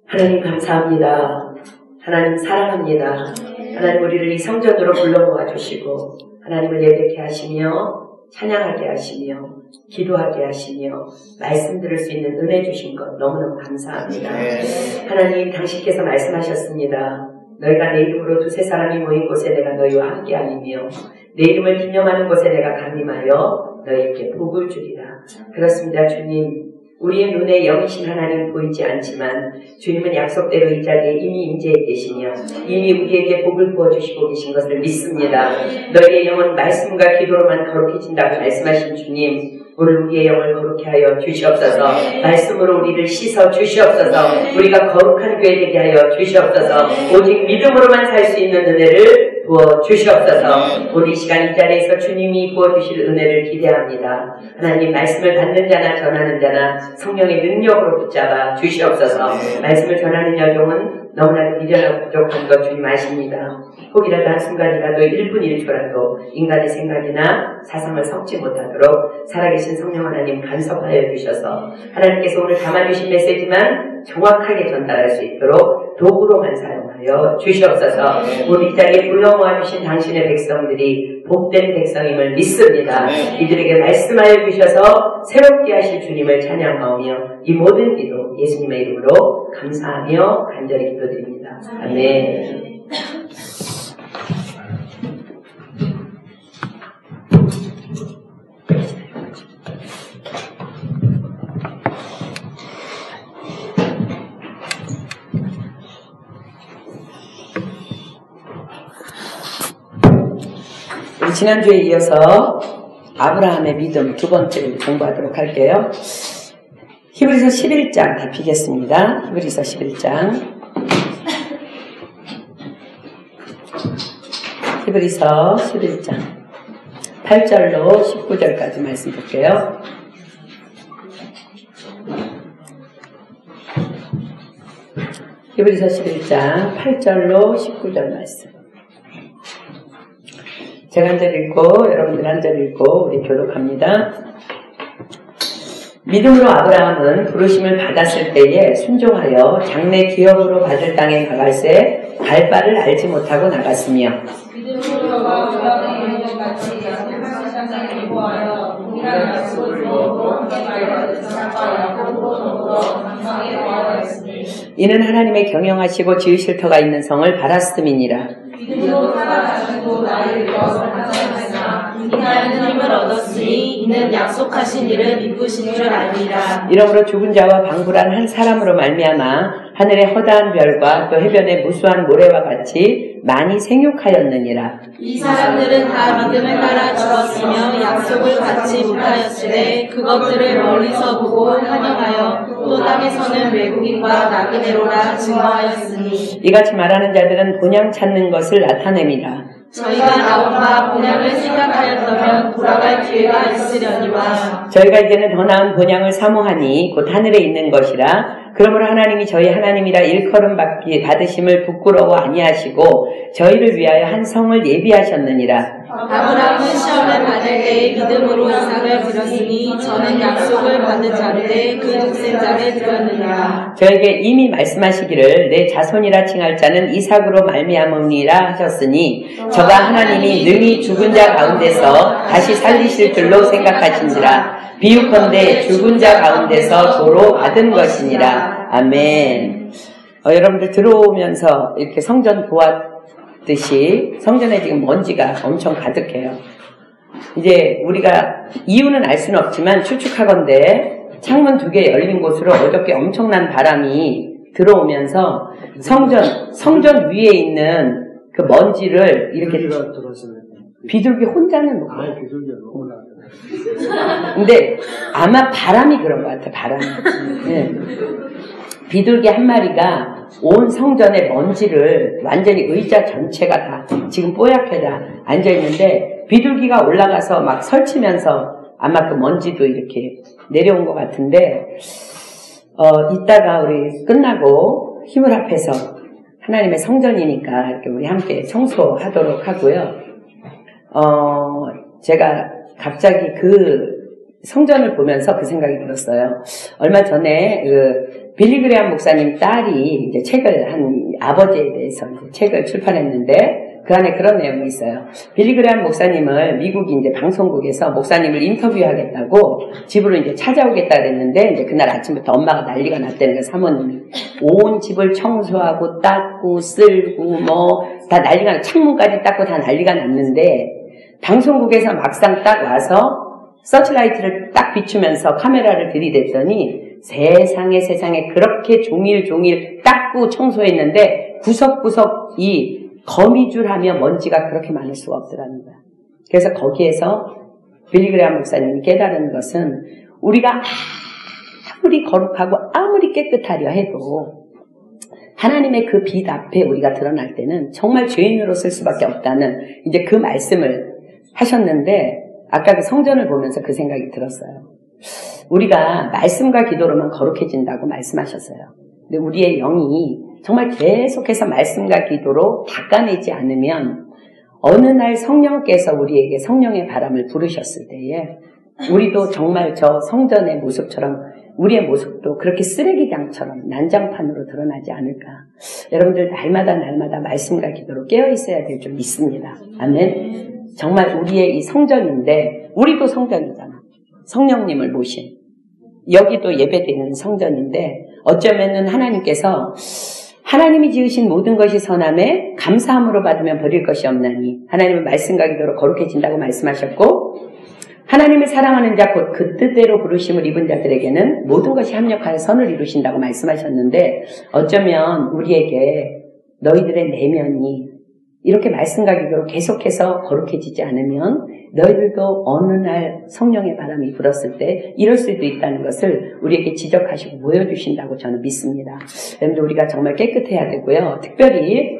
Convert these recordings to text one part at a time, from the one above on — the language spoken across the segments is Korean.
하나님 감사합니다. 하나님 사랑합니다. 하나님 우리를 이 성전으로 불러 모아주시고 하나님을 예배케 하시며 찬양하게 하시며 기도하게 하시며 말씀 들을 수 있는 은혜 주신 것 너무너무 감사합니다. 하나님 당신께서 말씀하셨습니다. 너희가 내 이름으로 두세 사람이 모인 곳에 내가 너희와 함께하리며 내 이름을 기념하는 곳에 내가 강림하여 너희에게 복을 주리라. 그렇습니다. 주님, 우리의 눈에 영이신 하나님 보이지 않지만 주님은 약속대로 이 자리에 이미 임재해 계시며 이미 우리에게 복을 부어주시고 계신 것을 믿습니다. 너희의 영은 말씀과 기도로만 거룩해진다고 말씀하신 주님, 오늘 우리의 영을 거룩해 하여 주시옵소서. 말씀으로 우리를 씻어 주시옵소서. 우리가 거룩한 교회 되게 하여 주시옵소서. 오직 믿음으로만 살 수 있는 은혜를 부어주시옵소서. 오늘 이 시간 이 자리에서 주님이 부어주실 은혜를 기대합니다. 하나님 말씀을 받는 자나 전하는 자나 성령의 능력으로 붙잡아 주시옵소서. 말씀을 전하는 여종은 너무나도 미련하고 부족한 것 주님 아십니다. 혹이라도 한순간이라도 1분 1초라도 인간의 생각이나 사상을 섞지 못하도록 살아계신 성령 하나님 간섭하여 주셔서 하나님께서 오늘 담아주신 메시지만 정확하게 전달할 수 있도록 도구로만 사용하여 주시옵소서. 오늘 이 자리에 불러 모아주신 당신의 백성들이 복된 백성임을 믿습니다. 이들에게 말씀하여 주셔서 새롭게 하실 주님을 찬양하오며 이 모든 기도 예수님의 이름으로 감사하며 간절히 기도드립니다. 아멘. 지난주에 이어서 아브라함의 믿음 두 번째를 공부하도록 할게요. 히브리서 11장 다 피겠습니다. 히브리서 11장. 히브리서 11장 8절로 19절까지 말씀 볼게요. 히브리서 11장 8절로 19절 말씀. 제가 한 절 읽고 여러분들 한 절 읽고 우리 교독합니다. 믿음으로 아브라함은 부르심을 받았을 때에 순종하여 장래 기업으로 받을 땅에 나갈새 갈 바를 알지 못하고 나갔으며 믿음으로 같이 약속하신 땅에 보하여 동일한 약속을 주었고 함께 말하는 이삭과 야곱으로 더불어 강상에 거하였으니 이는 하나님의 경영하시고 지으실 터가 있는 성을 바랐음이니라. 믿음으로 살아가시고 나를 이루어서 하셨으나 이는 힘을 얻었으니 이는 약속하신 일을 이루신 줄 알리라. 이러므로 죽은 자와 방불한 한 사람으로 말미암아 하늘의 허다한 별과 또 해변의 무수한 모래와 같이 많이 생육하였느니라. 이 사람들은 다 믿음을 따라 죽었으며 약속을 받지 못하였으되 그것들을 멀리서 보고 환영하여 또 땅에서는 외국인과 나그네로라 증거하였으니 이같이 말하는 자들은 본향 찾는 것을 나타냅니다. 저희가 나온 바 본향을 생각하였다면 돌아갈 기회가 있으려니와 저희가 이제는 더 나은 본향을 사모하니 곧 하늘에 있는 것이라. 그러므로 하나님이 저희 하나님이라 일컬음 받으심을 부끄러워 아니하시고 저희를 위하여 한 성을 예비하셨느니라. 아브라함은 시험을 받을 때에 믿음으로 이삭을 드렸으니 저는 약속을 받은 자를 그 독생자를 드렸느니라. 저에게 이미 말씀하시기를 내 자손이라 칭할 자는 이삭으로 말미암으니라 하셨으니 저가 하나님이 능히 죽은 자 가운데서 다시 살리실 줄로 생각하신지라. 비유컨대 죽은 자 가운데서 도로 받은 것이니라. 아멘. 여러분들 들어오면서 이렇게 성전 보았듯이 성전에 지금 먼지가 엄청 가득해요. 이제 우리가 이유는 알 수는 없지만 추측하건대 창문 2개 열린 곳으로 어저께 엄청난 바람이 들어오면서 성전 위에 있는 그 먼지를 이렇게 비둘기 혼자는 못 봐요. 비둘기가 너무 나요. 근데 아마 바람이 그런 것 같아. 바람이. 네. 비둘기 한 마리가 온 성전의 먼지를 완전히 의자 전체가 다 지금 뽀얗게 다 앉아있는데 비둘기가 올라가서 막 설치면서 아마 그 먼지도 이렇게 내려온 것 같은데 이따가 우리 끝나고 힘을 합해서 하나님의 성전이니까 이렇게 우리 함께 청소하도록 하고요. 제가 갑자기 그 성전을 보면서 그 생각이 들었어요. 얼마 전에 빌리 그레이엄 목사님 딸이 이제 책을 아버지에 대해서 이제 책을 출판했는데 그 안에 그런 내용이 있어요. 빌리 그레이엄 목사님을 미국 이제 방송국에서 목사님을 인터뷰하겠다고 집으로 이제 찾아오겠다 그랬는데 이제 그날 아침부터 엄마가 난리가 났다는 거예요. 사모님이 온 집을 청소하고 닦고 쓸고 뭐 다 난리가 창문까지 닦고 다 난리가 났는데 방송국에서 막상 딱 와서 서치라이트를 딱 비추면서 카메라를 들이댔더니 세상에 그렇게 종일 닦고 청소했는데 구석구석 이 거미줄하며 먼지가 그렇게 많을 수가 없더라는 거야. 그래서 거기에서 빌리 그레이엄 목사님이 깨달은 것은 우리가 아무리 거룩하고 아무리 깨끗하려 해도 하나님의 그 빛 앞에 우리가 드러날 때는 정말 죄인으로 쓸 수밖에 없다는 이제 그 말씀을 하셨는데 아까 그 성전을 보면서 그 생각이 들었어요. 우리가 말씀과 기도로만 거룩해진다고 말씀하셨어요. 근데 우리의 영이 정말 계속해서 말씀과 기도로 닦아내지 않으면 어느 날 성령께서 우리에게 성령의 바람을 부르셨을 때에 우리도 정말 저 성전의 모습처럼 우리의 모습도 그렇게 쓰레기장처럼 난장판으로 드러나지 않을까. 여러분들 날마다 말씀과 기도로 깨어있어야 될 줄 믿습니다. 아멘. 정말 우리의 이 성전인데 우리도 성전이잖아. 성령님을 모신 여기도 예배드리는 성전인데 어쩌면은 하나님께서 하나님이 지으신 모든 것이 선함에 감사함으로 받으면 버릴 것이 없나니 하나님은 말씀과 기도로 거룩해진다고 말씀하셨고 하나님을 사랑하는 자 곧 그 뜻대로 부르심을 입은 자들에게는 모든 것이 합력하여 선을 이루신다고 말씀하셨는데 어쩌면 우리에게 너희들의 내면이 이렇게 말씀과 기도로 계속해서 거룩해지지 않으면 너희들도 어느 날 성령의 바람이 불었을 때 이럴 수도 있다는 것을 우리에게 지적하시고 보여주신다고 저는 믿습니다. 여러분들 우리가 정말 깨끗해야 되고요. 특별히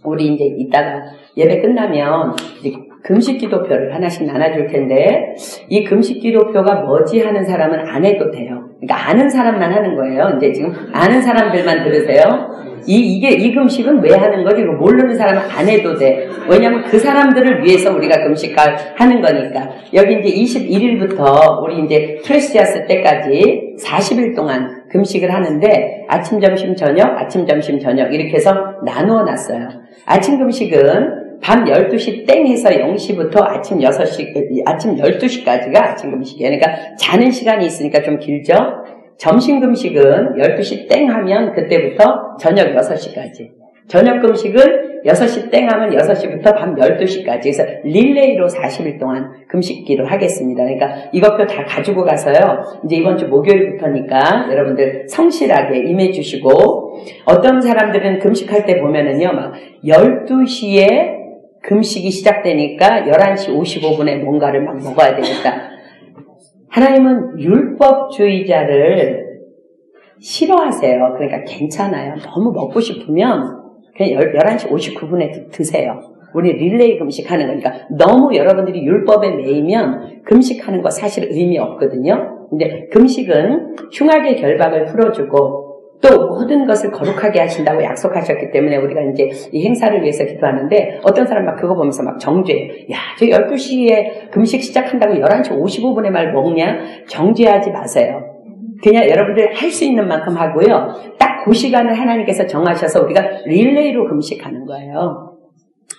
우리 이제 이따가 예배 끝나면 이제 금식 기도표를 하나씩 나눠줄 텐데 이 금식 기도표가 뭐지 하는 사람은 안 해도 돼요. 그러니까 아는 사람만 하는 거예요. 이제 지금 아는 사람들만 들으세요. 이 금식은 왜 하는 거지? 이거 모르는 사람은 안 해도 돼. 왜냐면 그 사람들을 위해서 우리가 금식을 하는 거니까. 여기 이제 21일부터 우리 이제 트레시아스 때까지 40일 동안 금식을 하는데 아침, 점심, 저녁 이렇게 해서 나누어 놨어요. 아침 금식은 밤 12시 땡 해서 0시부터 아침 12시까지가 아침 금식이에요. 그러니까 자는 시간이 있으니까 좀 길죠? 점심 금식은 12시 땡 하면 그때부터 저녁 6시까지. 저녁 금식은 6시 땡 하면 6시부터 밤 12시까지. 그래서 릴레이로 40일 동안 금식기도 하겠습니다. 그러니까 이것표 다 가지고 가서요. 이제 이번 주 목요일부터니까 여러분들 성실하게 임해주시고 어떤 사람들은 금식할 때 보면은요. 막 12시에 금식이 시작되니까 11시 55분에 뭔가를 막 먹어야 되겠다. 하나님은 율법주의자를 싫어하세요. 그러니까 괜찮아요. 너무 먹고 싶으면 그냥 11시 59분에 드세요. 우리 릴레이 금식하는 거니까 너무 여러분들이 율법에 매이면 금식하는 거 사실 의미 없거든요. 근데 금식은 흉악의 결박을 풀어주고 또 모든 것을 거룩하게 하신다고 약속하셨기 때문에 우리가 이제 이 행사를 위해서 기도하는데 어떤 사람 막 그거 보면서 막 정죄해요. 야, 저 12시에 금식 시작한다고 11시 55분에 말 먹냐? 정죄하지 마세요. 그냥 여러분들 할 수 있는 만큼 하고요. 딱 그 시간을 하나님께서 정하셔서 우리가 릴레이로 금식하는 거예요.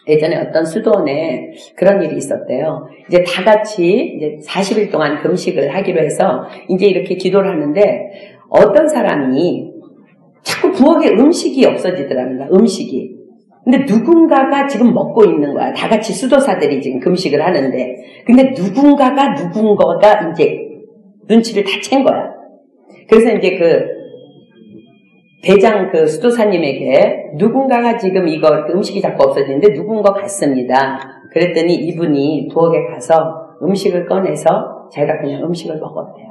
예전에 어떤 수도원에 그런 일이 있었대요. 이제 다 같이 이제 40일 동안 금식을 하기로 해서 이제 이렇게 기도를 하는데 어떤 사람이 자꾸 부엌에 음식이 없어지더랍니다. 음식이. 근데 누군가가 지금 먹고 있는 거야. 다 같이 수도사들이 지금 금식을 하는데. 근데 누군가가 이제 눈치를 다 챈 거야. 그래서 이제 그 대장 그 수도사님에게 누군가가 지금 이거 음식이 자꾸 없어지는데 누군 거 같습니다. 그랬더니 이분이 부엌에 가서 음식을 꺼내서 자기가 그냥 음식을 먹었대요.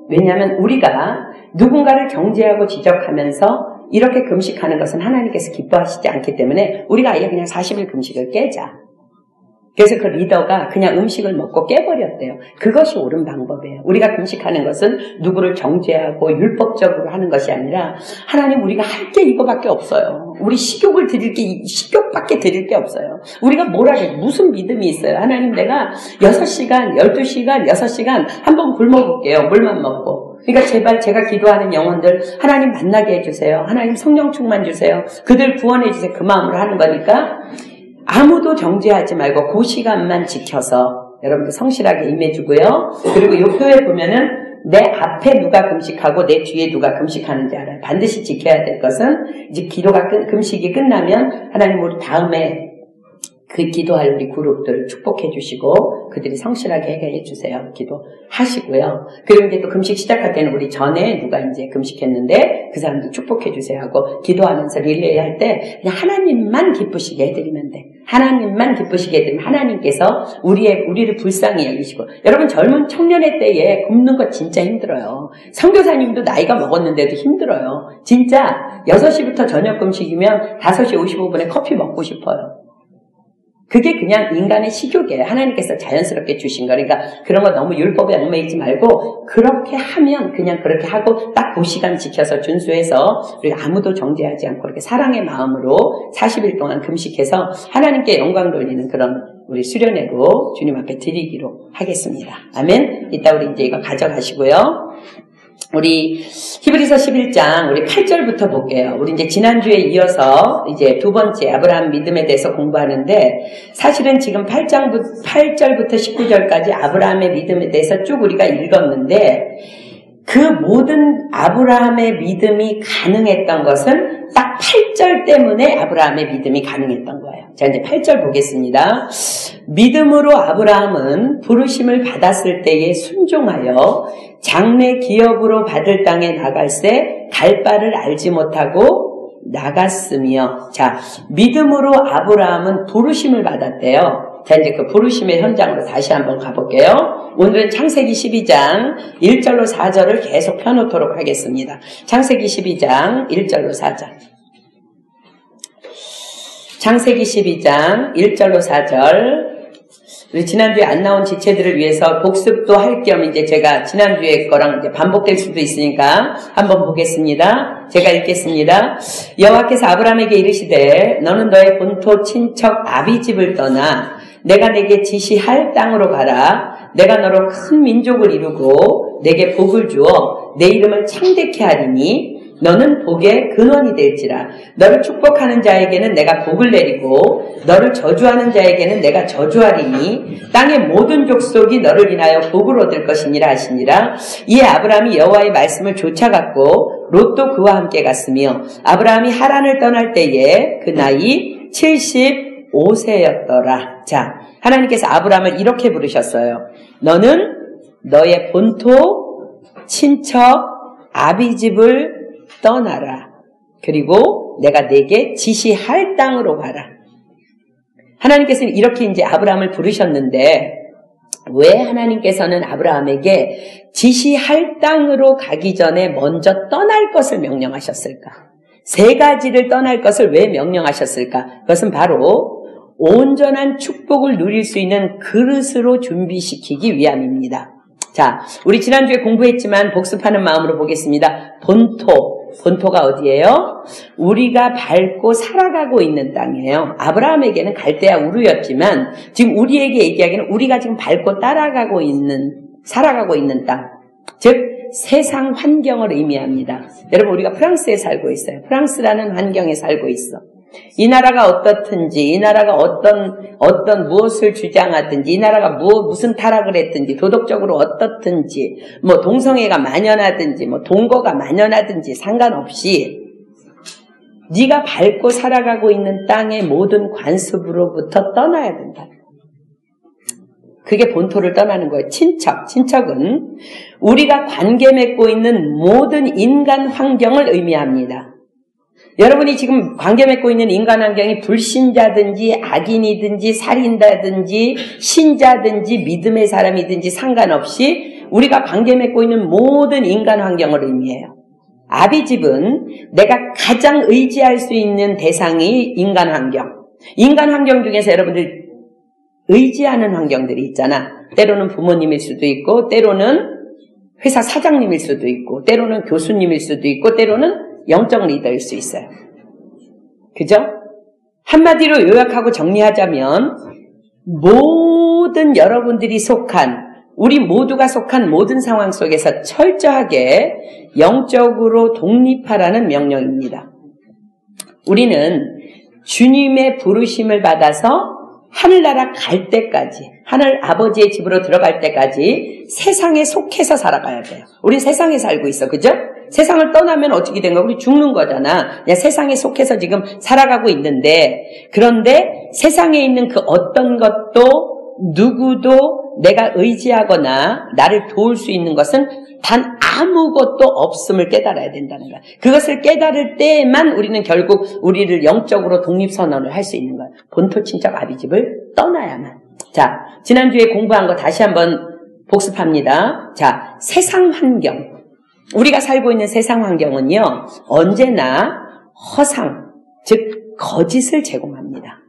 왜냐하면 우리가 누군가를 정죄하고 지적하면서 이렇게 금식하는 것은 하나님께서 기뻐하시지 않기 때문에 우리가 아예 그냥 40일 금식을 깨자. 그래서 그 리더가 그냥 음식을 먹고 깨버렸대요. 그것이 옳은 방법이에요. 우리가 금식하는 것은 누구를 정죄하고 율법적으로 하는 것이 아니라 하나님 우리가 할 게 이거밖에 없어요. 우리 식욕을 드릴 게 식욕밖에 드릴 게 없어요. 우리가 뭘 하겠어요? 무슨 믿음이 있어요? 하나님 내가 6시간, 12시간, 6시간 한번 굶어볼게요. 물만 먹고. 그러니까 제발 제가 기도하는 영혼들 하나님 만나게 해주세요. 하나님 성령 충만 주세요. 그들 구원해 주세요. 그 마음으로 하는 거니까 아무도 정죄하지 말고 그 시간만 지켜서 여러분들 성실하게 임해주고요. 그리고 이 표에 보면은 내 앞에 누가 금식하고 내 뒤에 누가 금식하는지 알아요. 반드시 지켜야 될 것은 이제 금식이 끝나면 하나님 우리 다음에 그 기도할 우리 그룹들을 축복해 주시고 그들이 성실하게 해결해 주세요. 기도하시고요. 그리고 이제 또 금식 시작할 때는 우리 전에 누가 이제 금식했는데 그 사람들 축복해 주세요 하고 기도하면서 릴레이 할 때 그냥 하나님만 기쁘시게 해드리면 돼. 하나님만 기쁘시게 해드리면 하나님께서 우리를 불쌍히 여기시고 여러분 젊은 청년의 때에 굶는 거 진짜 힘들어요. 선교사님도 나이가 먹었는데도 힘들어요. 진짜 6시부터 저녁 금식이면 5시 55분에 커피 먹고 싶어요. 그게 그냥 인간의 식욕이에요. 하나님께서 자연스럽게 주신 거니까 그런 거 너무 율법에 얽매이지 말고 그렇게 하면 그냥 그렇게 하고 딱 그 시간 지켜서 준수해서 우리가 아무도 정죄하지 않고 이렇게 사랑의 마음으로 40일 동안 금식해서 하나님께 영광 돌리는 그런 우리 수련회로 주님 앞에 드리기로 하겠습니다. 아멘. 이따 우리 이제 이거 가져가시고요. 우리 히브리서 11장 우리 8절부터 볼게요. 우리 이제 지난주에 이어서 이제 두 번째 아브라함 믿음에 대해서 공부하는데 사실은 지금 8절부터 19절까지 아브라함의 믿음에 대해서 쭉 우리가 읽었는데 그 모든 아브라함의 믿음이 가능했던 것은 딱 8절 때문에 아브라함의 믿음이 가능했던 거예요. 자, 이제 8절 보겠습니다. 믿음으로 아브라함은 부르심을 받았을 때에 순종하여 장래 기업으로 받을 땅에 나갈새 갈 바를 알지 못하고 나갔으며, 자, 믿음으로 아브라함은 부르심을 받았대요. 자, 이제 그 부르심의 현장으로 다시 한번 가볼게요. 오늘은 창세기 12장 1절로 4절을 계속 펴놓도록 하겠습니다. 창세기 12장 1절로 4절. 창세기 12장 1절로 4절. 우리 지난주에 안 나온 지체들을 위해서 복습도 할 겸 이제 제가 지난주에 거랑 이제 반복될 수도 있으니까 한번 보겠습니다. 제가 읽겠습니다. 여호와께서 아브라함에게 이르시되 너는 너의 본토 친척 아비집을 떠나 내가 내게 지시할 땅으로 가라. 내가 너로 큰 민족을 이루고 내게 복을 주어 내 이름을 창대케 하리니 너는 복의 근원이 될지라. 너를 축복하는 자에게는 내가 복을 내리고 너를 저주하는 자에게는 내가 저주하리니 땅의 모든 족속이 너를 인하여 복을 얻을 것이니라 하시니라. 이에 아브라함이 여호와의 말씀을 쫓아갔고 롯도 그와 함께 갔으며 아브라함이 하란을 떠날 때에 그 나이 75세였더라. 자, 하나님께서 아브라함을 이렇게 부르셨어요. 너는 너의 본토 친척 아비집을 떠나라. 그리고 내가 내게 지시할 땅으로 가라. 하나님께서는 이렇게 이제 아브라함을 부르셨는데 왜 하나님께서는 아브라함에게 지시할 땅으로 가기 전에 먼저 떠날 것을 명령하셨을까? 3가지를 떠날 것을 왜 명령하셨을까? 그것은 바로 온전한 축복을 누릴 수 있는 그릇으로 준비시키기 위함입니다. 자, 우리 지난주에 공부했지만 복습하는 마음으로 보겠습니다. 본토가 어디예요? 우리가 밟고 살아가고 있는 땅이에요. 아브라함에게는 갈대아 우르였지만 지금 우리에게 얘기하기는 우리가 지금 밟고 살아가고 있는 땅. 즉 세상 환경을 의미합니다. 여러분 우리가 프랑스에 살고 있어요. 프랑스라는 환경에 살고 있어. 이 나라가 어떻든지, 이 나라가 어떤 무엇을 주장하든지, 이 나라가 무슨 타락을 했든지, 도덕적으로 어떻든지, 뭐 동성애가 만연하든지, 뭐 동거가 만연하든지 상관없이 네가 밟고 살아가고 있는 땅의 모든 관습으로부터 떠나야 된다. 그게 본토를 떠나는 거예요. 친척은 우리가 관계 맺고 있는 모든 인간 환경을 의미합니다. 여러분이 지금 관계 맺고 있는 인간 환경이 불신자든지 악인이든지 살인자든지 신자든지 믿음의 사람이든지 상관없이 우리가 관계 맺고 있는 모든 인간 환경을 의미해요. 아비집은 내가 가장 의지할 수 있는 대상이 인간 환경. 인간 환경 중에서 여러분들 의지하는 환경들이 있잖아. 때로는 부모님일 수도 있고, 때로는 회사 사장님일 수도 있고, 때로는 교수님일 수도 있고, 때로는 영적 리더일 수 있어요. 그죠? 한마디로 요약하고 정리하자면 모든 여러분들이 속한, 우리 모두가 속한 모든 상황 속에서 철저하게 영적으로 독립하라는 명령입니다. 우리는 주님의 부르심을 받아서 하늘나라 갈 때까지, 하늘 아버지의 집으로 들어갈 때까지 세상에 속해서 살아가야 돼요. 우리 세상에 살고 있어. 그죠? 세상을 떠나면 어떻게 된 거야? 우리 죽는 거잖아. 그냥 세상에 속해서 지금 살아가고 있는데, 그런데 세상에 있는 그 어떤 것도 누구도 내가 의지하거나 나를 도울 수 있는 것은 단 아무것도 없음을 깨달아야 된다는 거야. 그것을 깨달을 때에만 우리는 결국 우리를 영적으로 독립선언을 할 수 있는 거야. 본토 친척 아비집을 떠나야만. 자, 지난주에 공부한 거 다시 한번 복습합니다. 자, 세상 환경. 우리가 살고 있는 세상 환경은요, 언제나 허상, 즉 거짓을 제공합니다.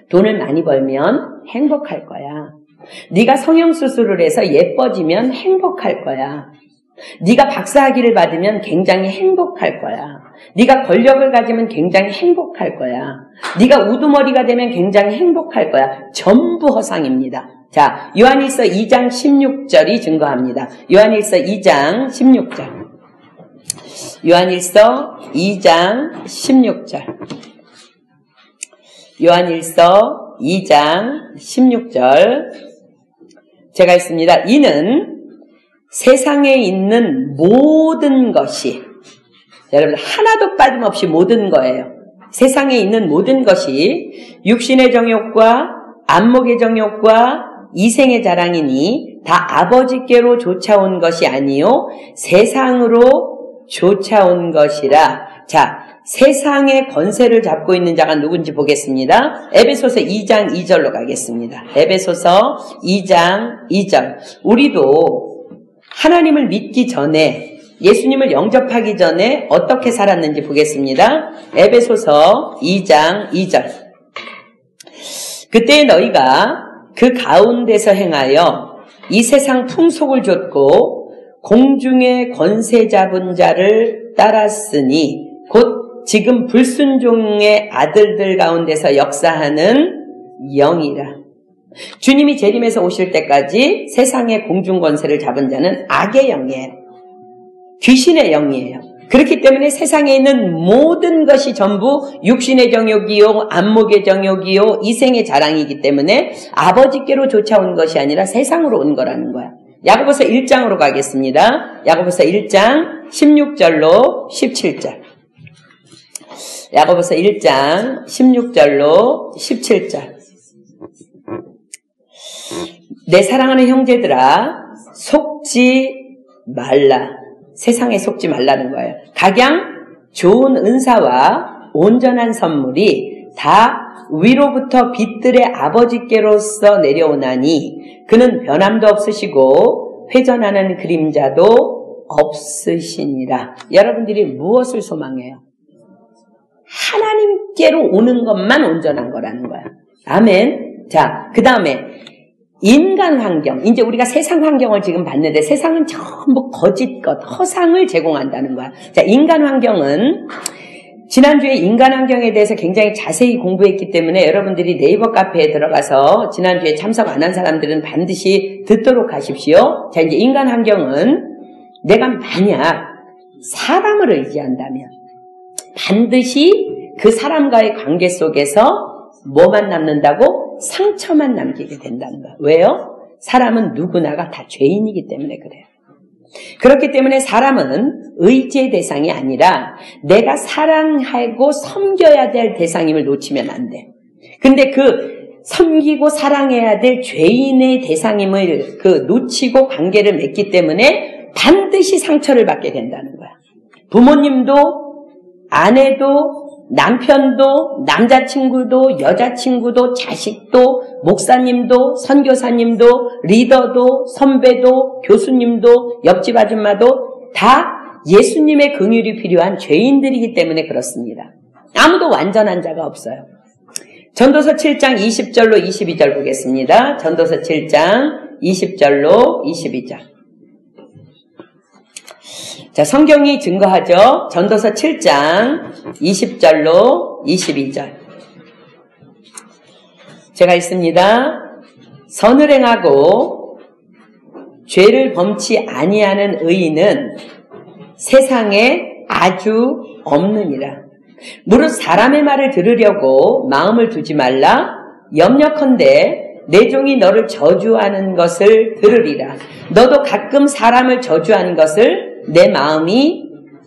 돈을 많이 벌면 행복할 거야. 네가 성형수술을 해서 예뻐지면 행복할 거야. 네가 박사학위를 받으면 굉장히 행복할 거야. 네가 권력을 가지면 굉장히 행복할 거야. 네가 우두머리가 되면 굉장히 행복할 거야. 전부 허상입니다. 자, 요한일서 2장 16절이 증거합니다. 요한일서 2장 16절. 요한일서 2장 16절. 요한일서 2장 16절. 제가 읽습니다. 이는 세상에 있는 모든 것이, 여러분 하나도 빠짐없이 모든 거예요. 세상에 있는 모든 것이 육신의 정욕과 안목의 정욕과 이생의 자랑이니 다 아버지께로 쫓아온 것이 아니요 세상으로 쫓아온 것이라. 자, 세상의 권세를 잡고 있는 자가 누군지 보겠습니다. 에베소서 2장 2절로 가겠습니다. 에베소서 2장 2절. 우리도 하나님을 믿기 전에, 예수님을 영접하기 전에 어떻게 살았는지 보겠습니다. 에베소서 2장 2절. 그때 너희가 그 가운데서 행하여 이 세상 풍속을 좇고 공중의 권세 잡은 자를 따랐으니 곧 지금 불순종의 아들들 가운데서 역사하는 영이라. 주님이 재림해서 오실 때까지 세상의 공중권세를 잡은 자는 악의 영이에요. 귀신의 영이에요. 그렇기 때문에 세상에 있는 모든 것이 전부 육신의 정욕이요, 안목의 정욕이요, 이생의 자랑이기 때문에 아버지께로 쫓아온 것이 아니라 세상으로 온 거라는 거야. 야고보서 1장으로 가겠습니다. 야고보서 1장 16절로 17절. 야고보서 1장 16절로 17절. 내 사랑하는 형제들아, 속지 말라. 세상에 속지 말라는 거예요. 각양 좋은 은사와 온전한 선물이 다 위로부터 빛들의 아버지께로서 내려오나니 그는 변함도 없으시고 회전하는 그림자도 없으시니라. 여러분들이 무엇을 소망해요? 하나님께로 오는 것만 온전한 거라는 거야. 아멘. 자, 그 다음에 인간 환경. 이제 우리가 세상 환경을 지금 봤는데 세상은 전부 거짓것, 허상을 제공한다는 거야. 자, 인간 환경은 지난주에 인간 환경에 대해서 굉장히 자세히 공부했기 때문에 여러분들이 네이버 카페에 들어가서 지난주에 참석 안 한 사람들은 반드시 듣도록 하십시오. 자, 이제 인간 환경은 내가 만약 사람을 의지한다면 반드시 그 사람과의 관계 속에서 뭐만 남는다고? 상처만 남기게 된다는 거야. 왜요? 사람은 누구나가 다 죄인이기 때문에 그래요. 그렇기 때문에 사람은 의지의 대상이 아니라 내가 사랑하고 섬겨야 될 대상임을 놓치면 안 돼. 근데 그 섬기고 사랑해야 될 죄인의 대상임을 놓치고 관계를 맺기 때문에 반드시 상처를 받게 된다는 거야. 부모님도, 아내도, 남편도, 남자친구도, 여자친구도, 자식도, 목사님도, 선교사님도, 리더도, 선배도, 교수님도, 옆집 아줌마도 다 예수님의 긍휼이 필요한 죄인들이기 때문에 그렇습니다. 아무도 완전한 자가 없어요. 전도서 7장 20절로 22절 보겠습니다. 전도서 7장 20절로 22절. 자, 성경이 증거하죠. 전도서 7장 20절로 22절. 제가 읽습니다. 선을 행하고 죄를 범치 아니하는 의인은 세상에 아주 없느니라. 무릇 사람의 말을 들으려고 마음을 두지 말라. 염려컨대 내 종이 너를 저주하는 것을 들으리라. 너도 가끔 사람을 저주하는 것을 내 마음이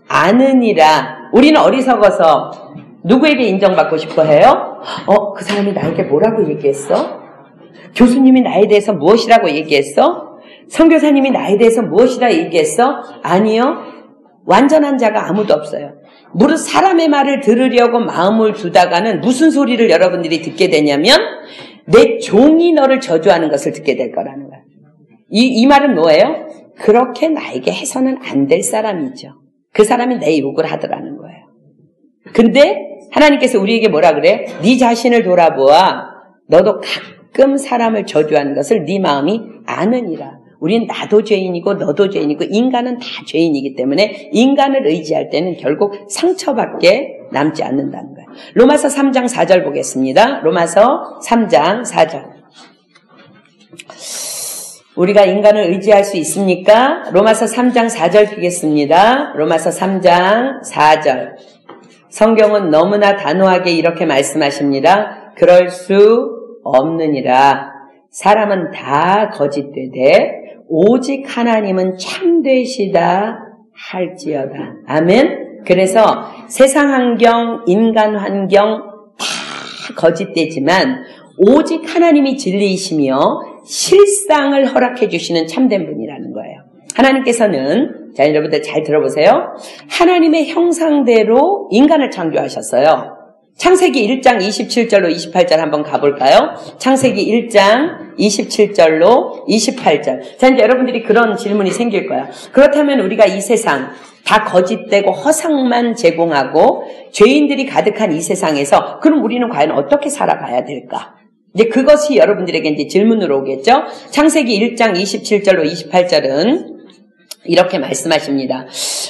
아느니라. 우리는 어리석어서 누구에게 인정받고 싶어 해요? 그 사람이 나에게 뭐라고 얘기했어? 교수님이 나에 대해서 무엇이라고 얘기했어? 선교사님이 나에 대해서 무엇이라 얘기했어? 아니요. 완전한 자가 아무도 없어요. 무릇 사람의 말을 들으려고 마음을 두다가는 무슨 소리를 여러분들이 듣게 되냐면 내 종이 너를 저주하는 것을 듣게 될 거라는 거예요. 이 말은 뭐예요? 그렇게 나에게 해서는 안 될 사람이죠. 그 사람이 내 욕을 하더라는 거예요. 근데 하나님께서 우리에게 뭐라 그래요? 네 자신을 돌아보아 너도 가끔 사람을 저주하는 것을 네 마음이 아느니라. 우린 나도 죄인이고 너도 죄인이고 인간은 다 죄인이기 때문에 인간을 의지할 때는 결국 상처밖에 남지 않는다는 거예요. 로마서 3장 4절 보겠습니다. 로마서 3장 4절. 우리가 인간을 의지할 수 있습니까? 로마서 3장 4절 피겠습니다. 로마서 3장 4절. 성경은 너무나 단호하게 이렇게 말씀하십니다. 그럴 수 없느니라. 사람은 다 거짓되되 오직 하나님은 참되시다 할지어다. 아멘. 그래서 세상 환경, 인간 환경 다 거짓되지만 오직 하나님이 진리이시며 실상을 허락해 주시는 참된 분이라는 거예요. 하나님께서는, 자, 여러분들 잘 들어보세요. 하나님의 형상대로 인간을 창조하셨어요. 창세기 1장 27절로 28절 한번 가볼까요? 창세기 1장 27절로 28절. 자, 이제 여러분들이 그런 질문이 생길 거야. 그렇다면 우리가 이 세상 다 거짓되고 허상만 제공하고 죄인들이 가득한 이 세상에서 그럼 우리는 과연 어떻게 살아가야 될까? 이제 그것이 여러분들에게 이제 질문으로 오겠죠? 창세기 1장 27절로 28절은 이렇게 말씀하십니다.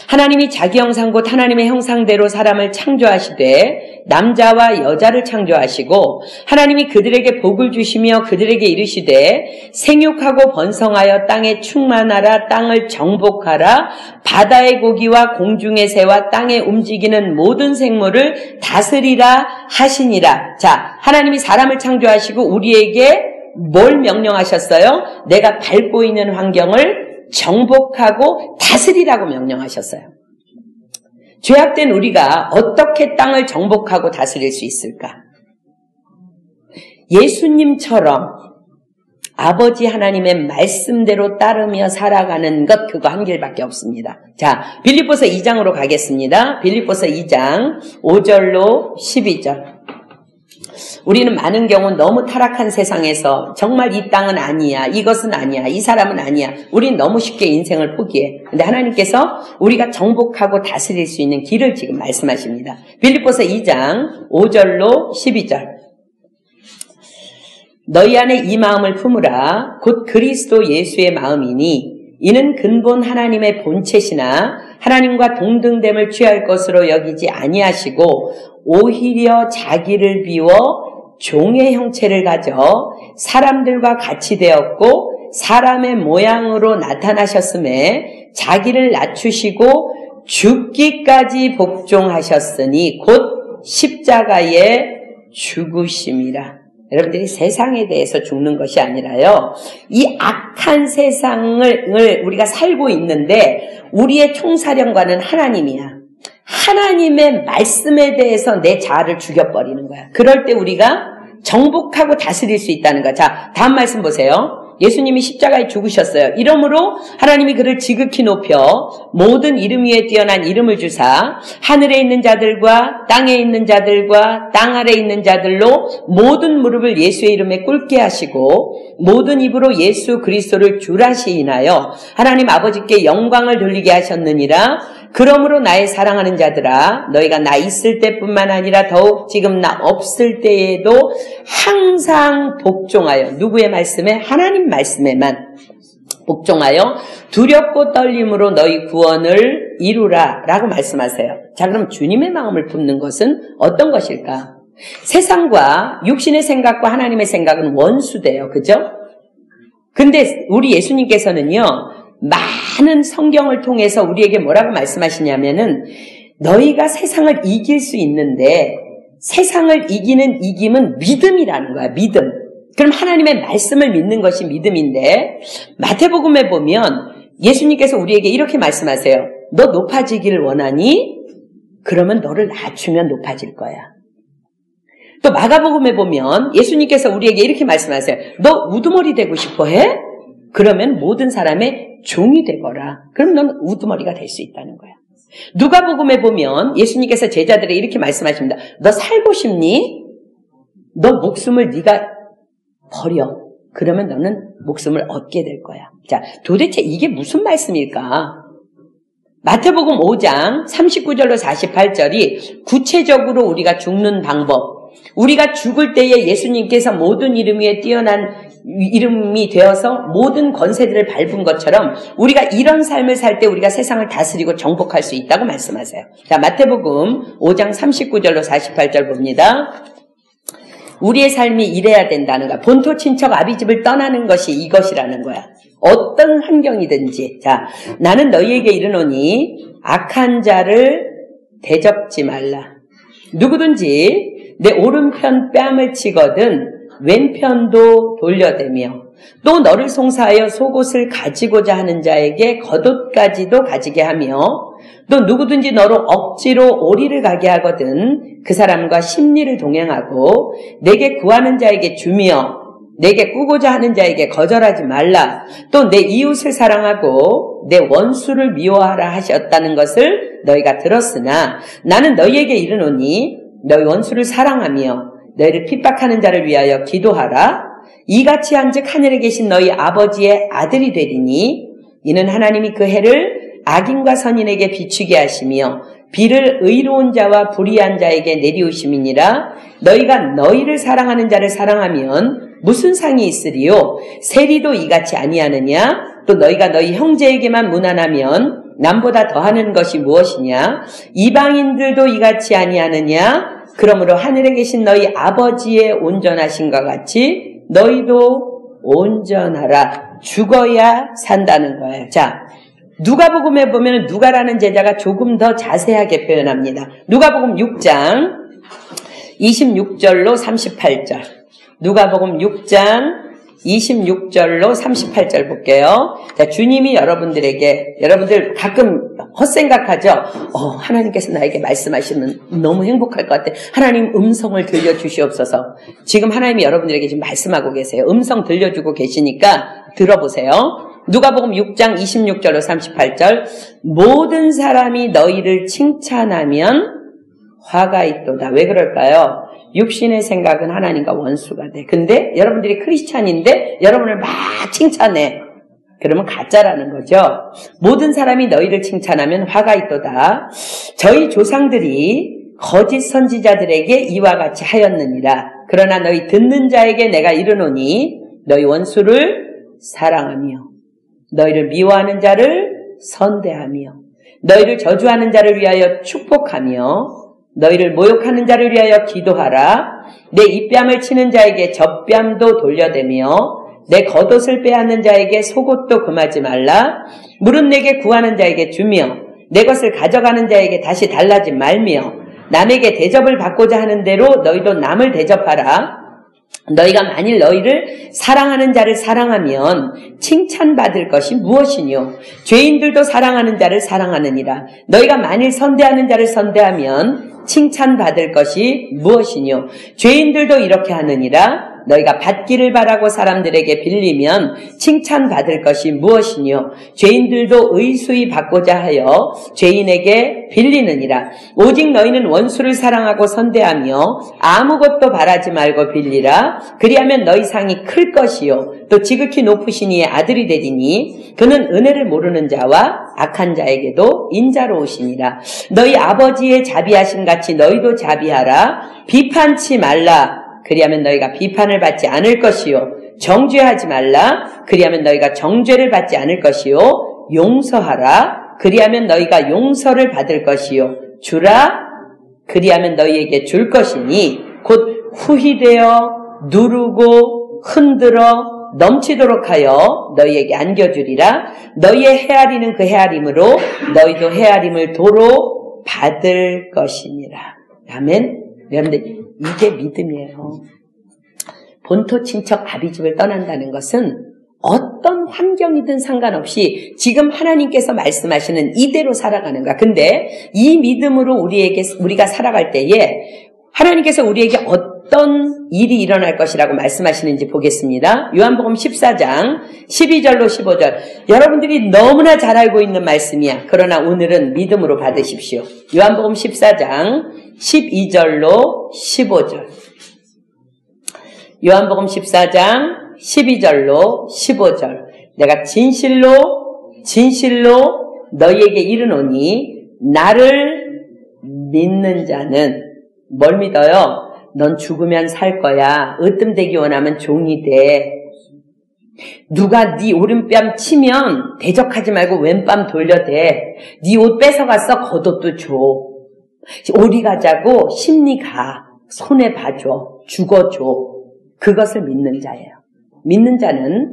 하나님이 자기 형상 곧 하나님의 형상대로 사람을 창조하시되 남자와 여자를 창조하시고 하나님이 그들에게 복을 주시며 그들에게 이르시되 생육하고 번성하여 땅에 충만하라. 땅을 정복하라. 바다의 고기와 공중의 새와 땅에 움직이는 모든 생물을 다스리라 하시니라. 자, 하나님이 사람을 창조하시고 우리에게 뭘 명령하셨어요? 내가 밟고 있는 환경을 정복하고 다스리라고 명령하셨어요. 죄악된 우리가 어떻게 땅을 정복하고 다스릴 수 있을까? 예수님처럼 아버지 하나님의 말씀대로 따르며 살아가는 것, 그거 한 길밖에 없습니다. 자, 빌립보서 2장으로 가겠습니다. 빌립보서 2장 5절로 12절. 우리는 많은 경우 너무 타락한 세상에서 정말 이 땅은 아니야, 이것은 아니야, 이 사람은 아니야. 우린 너무 쉽게 인생을 포기해. 근데 하나님께서 우리가 정복하고 다스릴 수 있는 길을 지금 말씀하십니다. 빌립보서 2장 5절로 12절. 너희 안에 이 마음을 품으라. 곧 그리스도 예수의 마음이니 이는 근본 하나님의 본체시나 하나님과 동등됨을 취할 것으로 여기지 아니하시고 오히려 자기를 비워 종의 형체를 가져 사람들과 같이 되었고 사람의 모양으로 나타나셨음에 자기를 낮추시고 죽기까지 복종하셨으니 곧 십자가에 죽으심이라. 여러분들이 세상에 대해서 죽는 것이 아니라요, 이 악한 세상을 우리가 살고 있는데 우리의 총사령관은 하나님이야. 하나님의 말씀에 대해서 내 자아를 죽여버리는 거야. 그럴 때 우리가 정복하고 다스릴 수 있다는 거야. 자, 다음 말씀 보세요. 예수님이 십자가에 죽으셨어요. 이러므로 하나님이 그를 지극히 높여 모든 이름 위에 뛰어난 이름을 주사 하늘에 있는 자들과 땅에 있는 자들과 땅 아래에 있는 자들로 모든 무릎을 예수의 이름에 꿇게 하시고 모든 입으로 예수 그리스도를 주라 시인하여 하나님 아버지께 영광을 돌리게 하셨느니라. 그러므로 나의 사랑하는 자들아, 너희가 나 있을 때뿐만 아니라 더욱 지금 나 없을 때에도 항상 복종하여, 누구의 말씀에? 하나님 말씀에만 복종하여 두렵고 떨림으로 너희 구원을 이루라 라고 말씀하세요. 자, 그럼 주님의 마음을 품는 것은 어떤 것일까? 세상과 육신의 생각과 하나님의 생각은 원수돼요. 그죠? 근데 우리 예수님께서는요, 많은 성경을 통해서 우리에게 뭐라고 말씀하시냐면은, 너희가 세상을 이길 수 있는데 세상을 이기는 이김은 믿음이라는 거야. 믿음. 그럼 하나님의 말씀을 믿는 것이 믿음인데, 마태복음에 보면 예수님께서 우리에게 이렇게 말씀하세요. 너 높아지기를 원하니? 그러면 너를 낮추면 높아질 거야. 또 마가복음에 보면 예수님께서 우리에게 이렇게 말씀하세요. 너 우두머리 되고 싶어 해? 그러면 모든 사람의 종이 되거라. 그럼 넌 우두머리가 될 수 있다는 거야. 누가복음에 보면 예수님께서 제자들에게 이렇게 말씀하십니다. 너 살고 싶니? 너 목숨을 네가 버려. 그러면 너는 목숨을 얻게 될 거야. 자, 도대체 이게 무슨 말씀일까? 마태복음 5장 39절로 48절이 구체적으로 우리가 죽는 방법, 우리가 죽을 때에 예수님께서 모든 이름 위에 뛰어난 이름이 되어서 모든 권세들을 밟은 것처럼 우리가 이런 삶을 살 때 우리가 세상을 다스리고 정복할 수 있다고 말씀하세요. 자, 마태복음 5장 39절로 48절 봅니다. 우리의 삶이 이래야 된다는 거야. 본토 친척 아비집을 떠나는 것이 이것이라는 거야. 어떤 환경이든지. 자, 나는 너희에게 이르노니 악한 자를 대접지 말라. 누구든지 내 오른편 뺨을 치거든 왼편도 돌려대며 또 너를 송사하여 속옷을 가지고자 하는 자에게 겉옷까지도 가지게 하며 또 누구든지 너로 억지로 오리를 가게 하거든 그 사람과 심리를 동행하고 내게 구하는 자에게 주며 내게 꾸고자 하는 자에게 거절하지 말라. 또 내 이웃을 사랑하고 내 원수를 미워하라 하셨다는 것을 너희가 들었으나 나는 너희에게 이르노니 너희 원수를 사랑하며 너희를 핍박하는 자를 위하여 기도하라. 이같이 한즉 하늘에 계신 너희 아버지의 아들이 되리니 이는 하나님이 그 해를 악인과 선인에게 비추게 하시며 비를 의로운 자와 불의한 자에게 내리우심이니라. 너희가 너희를 사랑하는 자를 사랑하면 무슨 상이 있으리요? 세리도 이같이 아니하느냐? 또 너희가 너희 형제에게만 무난하면 남보다 더하는 것이 무엇이냐? 이방인들도 이같이 아니하느냐? 그러므로 하늘에 계신 너희 아버지의 온전하신과 같이 너희도 온전하라. 죽어야 산다는 거예요. 자, 누가복음에 보면 누가라는 제자가 조금 더 자세하게 표현합니다. 누가복음 6장 26절로 38절. 누가복음 6장 26절로 38절 볼게요. 자, 주님이 여러분들 가끔 헛생각하죠? 하나님께서 나에게 말씀하시면 너무 행복할 것 같아. 하나님 음성을 들려주시옵소서. 지금 하나님이 여러분들에게 지금 말씀하고 계세요. 음성 들려주고 계시니까 들어보세요. 누가복음 6장 26절로 38절. 모든 사람이 너희를 칭찬하면 화가 있도다. 왜 그럴까요? 육신의 생각은 하나님과 원수가 돼. 근데 여러분들이 크리스찬인데 여러분을 막 칭찬해. 그러면 가짜라는 거죠. 모든 사람이 너희를 칭찬하면 화가 있도다. 저희 조상들이 거짓 선지자들에게 이와 같이 하였느니라. 그러나 너희 듣는 자에게 내가 이르노니 너희 원수를 사랑하며 너희를 미워하는 자를 선대하며 너희를 저주하는 자를 위하여 축복하며 너희를 모욕하는 자를 위하여 기도하라. 내 입뺨을 치는 자에게 젖뺨도 돌려대며 내 겉옷을 빼앗는 자에게 속옷도 금하지 말라. 물은 내게 구하는 자에게 주며 내 것을 가져가는 자에게 다시 달라지 말며 남에게 대접을 받고자 하는 대로 너희도 남을 대접하라. 너희가 만일 너희를 사랑하는 자를 사랑하면 칭찬받을 것이 무엇이뇨? 죄인들도 사랑하는 자를 사랑하느니라. 너희가 만일 선대하는 자를 선대하면 칭찬받을 것이 무엇이뇨? 죄인들도 이렇게 하느니라. 너희가 받기를 바라고 사람들에게 빌리면 칭찬받을 것이 무엇이뇨? 죄인들도 의수히 받고자 하여 죄인에게 빌리느니라. 오직 너희는 원수를 사랑하고 선대하며 아무것도 바라지 말고 빌리라. 그리하면 너희 상이 클 것이요 또 지극히 높으신 이의 아들이 되리니 그는 은혜를 모르는 자와 악한 자에게도 인자로우시니라. 너희 아버지의 자비하심 같이 너희도 자비하라. 비판치 말라. 그리하면 너희가 비판을 받지 않을 것이요 정죄하지 말라. 그리하면 너희가 정죄를 받지 않을 것이요 용서하라. 그리하면 너희가 용서를 받을 것이요 주라. 그리하면 너희에게 줄 것이니 곧 후히되어 누르고 흔들어 넘치도록 하여 너희에게 안겨주리라. 너희의 헤아리는 그 헤아림으로 너희도 헤아림을 도로 받을 것이니라. 아멘. 여러분들 이게 믿음이에요. 본토 친척 아비집을 떠난다는 것은 어떤 환경이든 상관없이 지금 하나님께서 말씀하시는 이대로 살아가는 거야. 근데 이 믿음으로 우리가 살아갈 때에 하나님께서 우리에게 어떤 일이 일어날 것이라고 말씀하시는지 보겠습니다. 요한복음 14장 12절로 15절. 여러분들이 너무나 잘 알고 있는 말씀이야. 그러나 오늘은 믿음으로 받으십시오. 요한복음 14장 12절로 15절. 요한복음 14장 12절로 15절. 내가 진실로 너희에게 이르노니 나를 믿는 자는 뭘 믿어요? 넌 죽으면 살 거야. 으뜸되기 원하면 종이 돼. 누가 네 오른뺨 치면 대적하지 말고 왼뺨 돌려대. 네 옷 뺏어갔어? 겉옷도 줘. 오리 가자고 심리 가. 손에 봐줘. 죽어줘. 그것을 믿는 자예요. 믿는 자는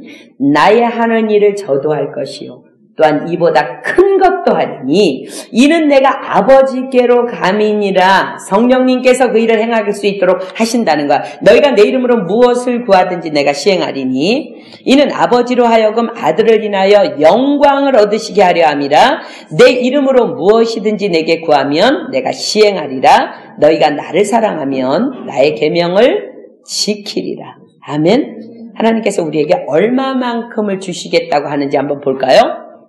나의 하는 일을 저도 할 것이요 또한 이보다 큰 것도 하리니 이는 내가 아버지께로 감이니라. 성령님께서 그 일을 행할 수 있도록 하신다는 거야. 너희가 내 이름으로 무엇을 구하든지 내가 시행하리니 이는 아버지로 하여금 아들을 인하여 영광을 얻으시게 하려 함이라. 내 이름으로 무엇이든지 내게 구하면 내가 시행하리라. 너희가 나를 사랑하면 나의 계명을 지키리라. 아멘. 하나님께서 우리에게 얼마만큼을 주시겠다고 하는지 한번 볼까요?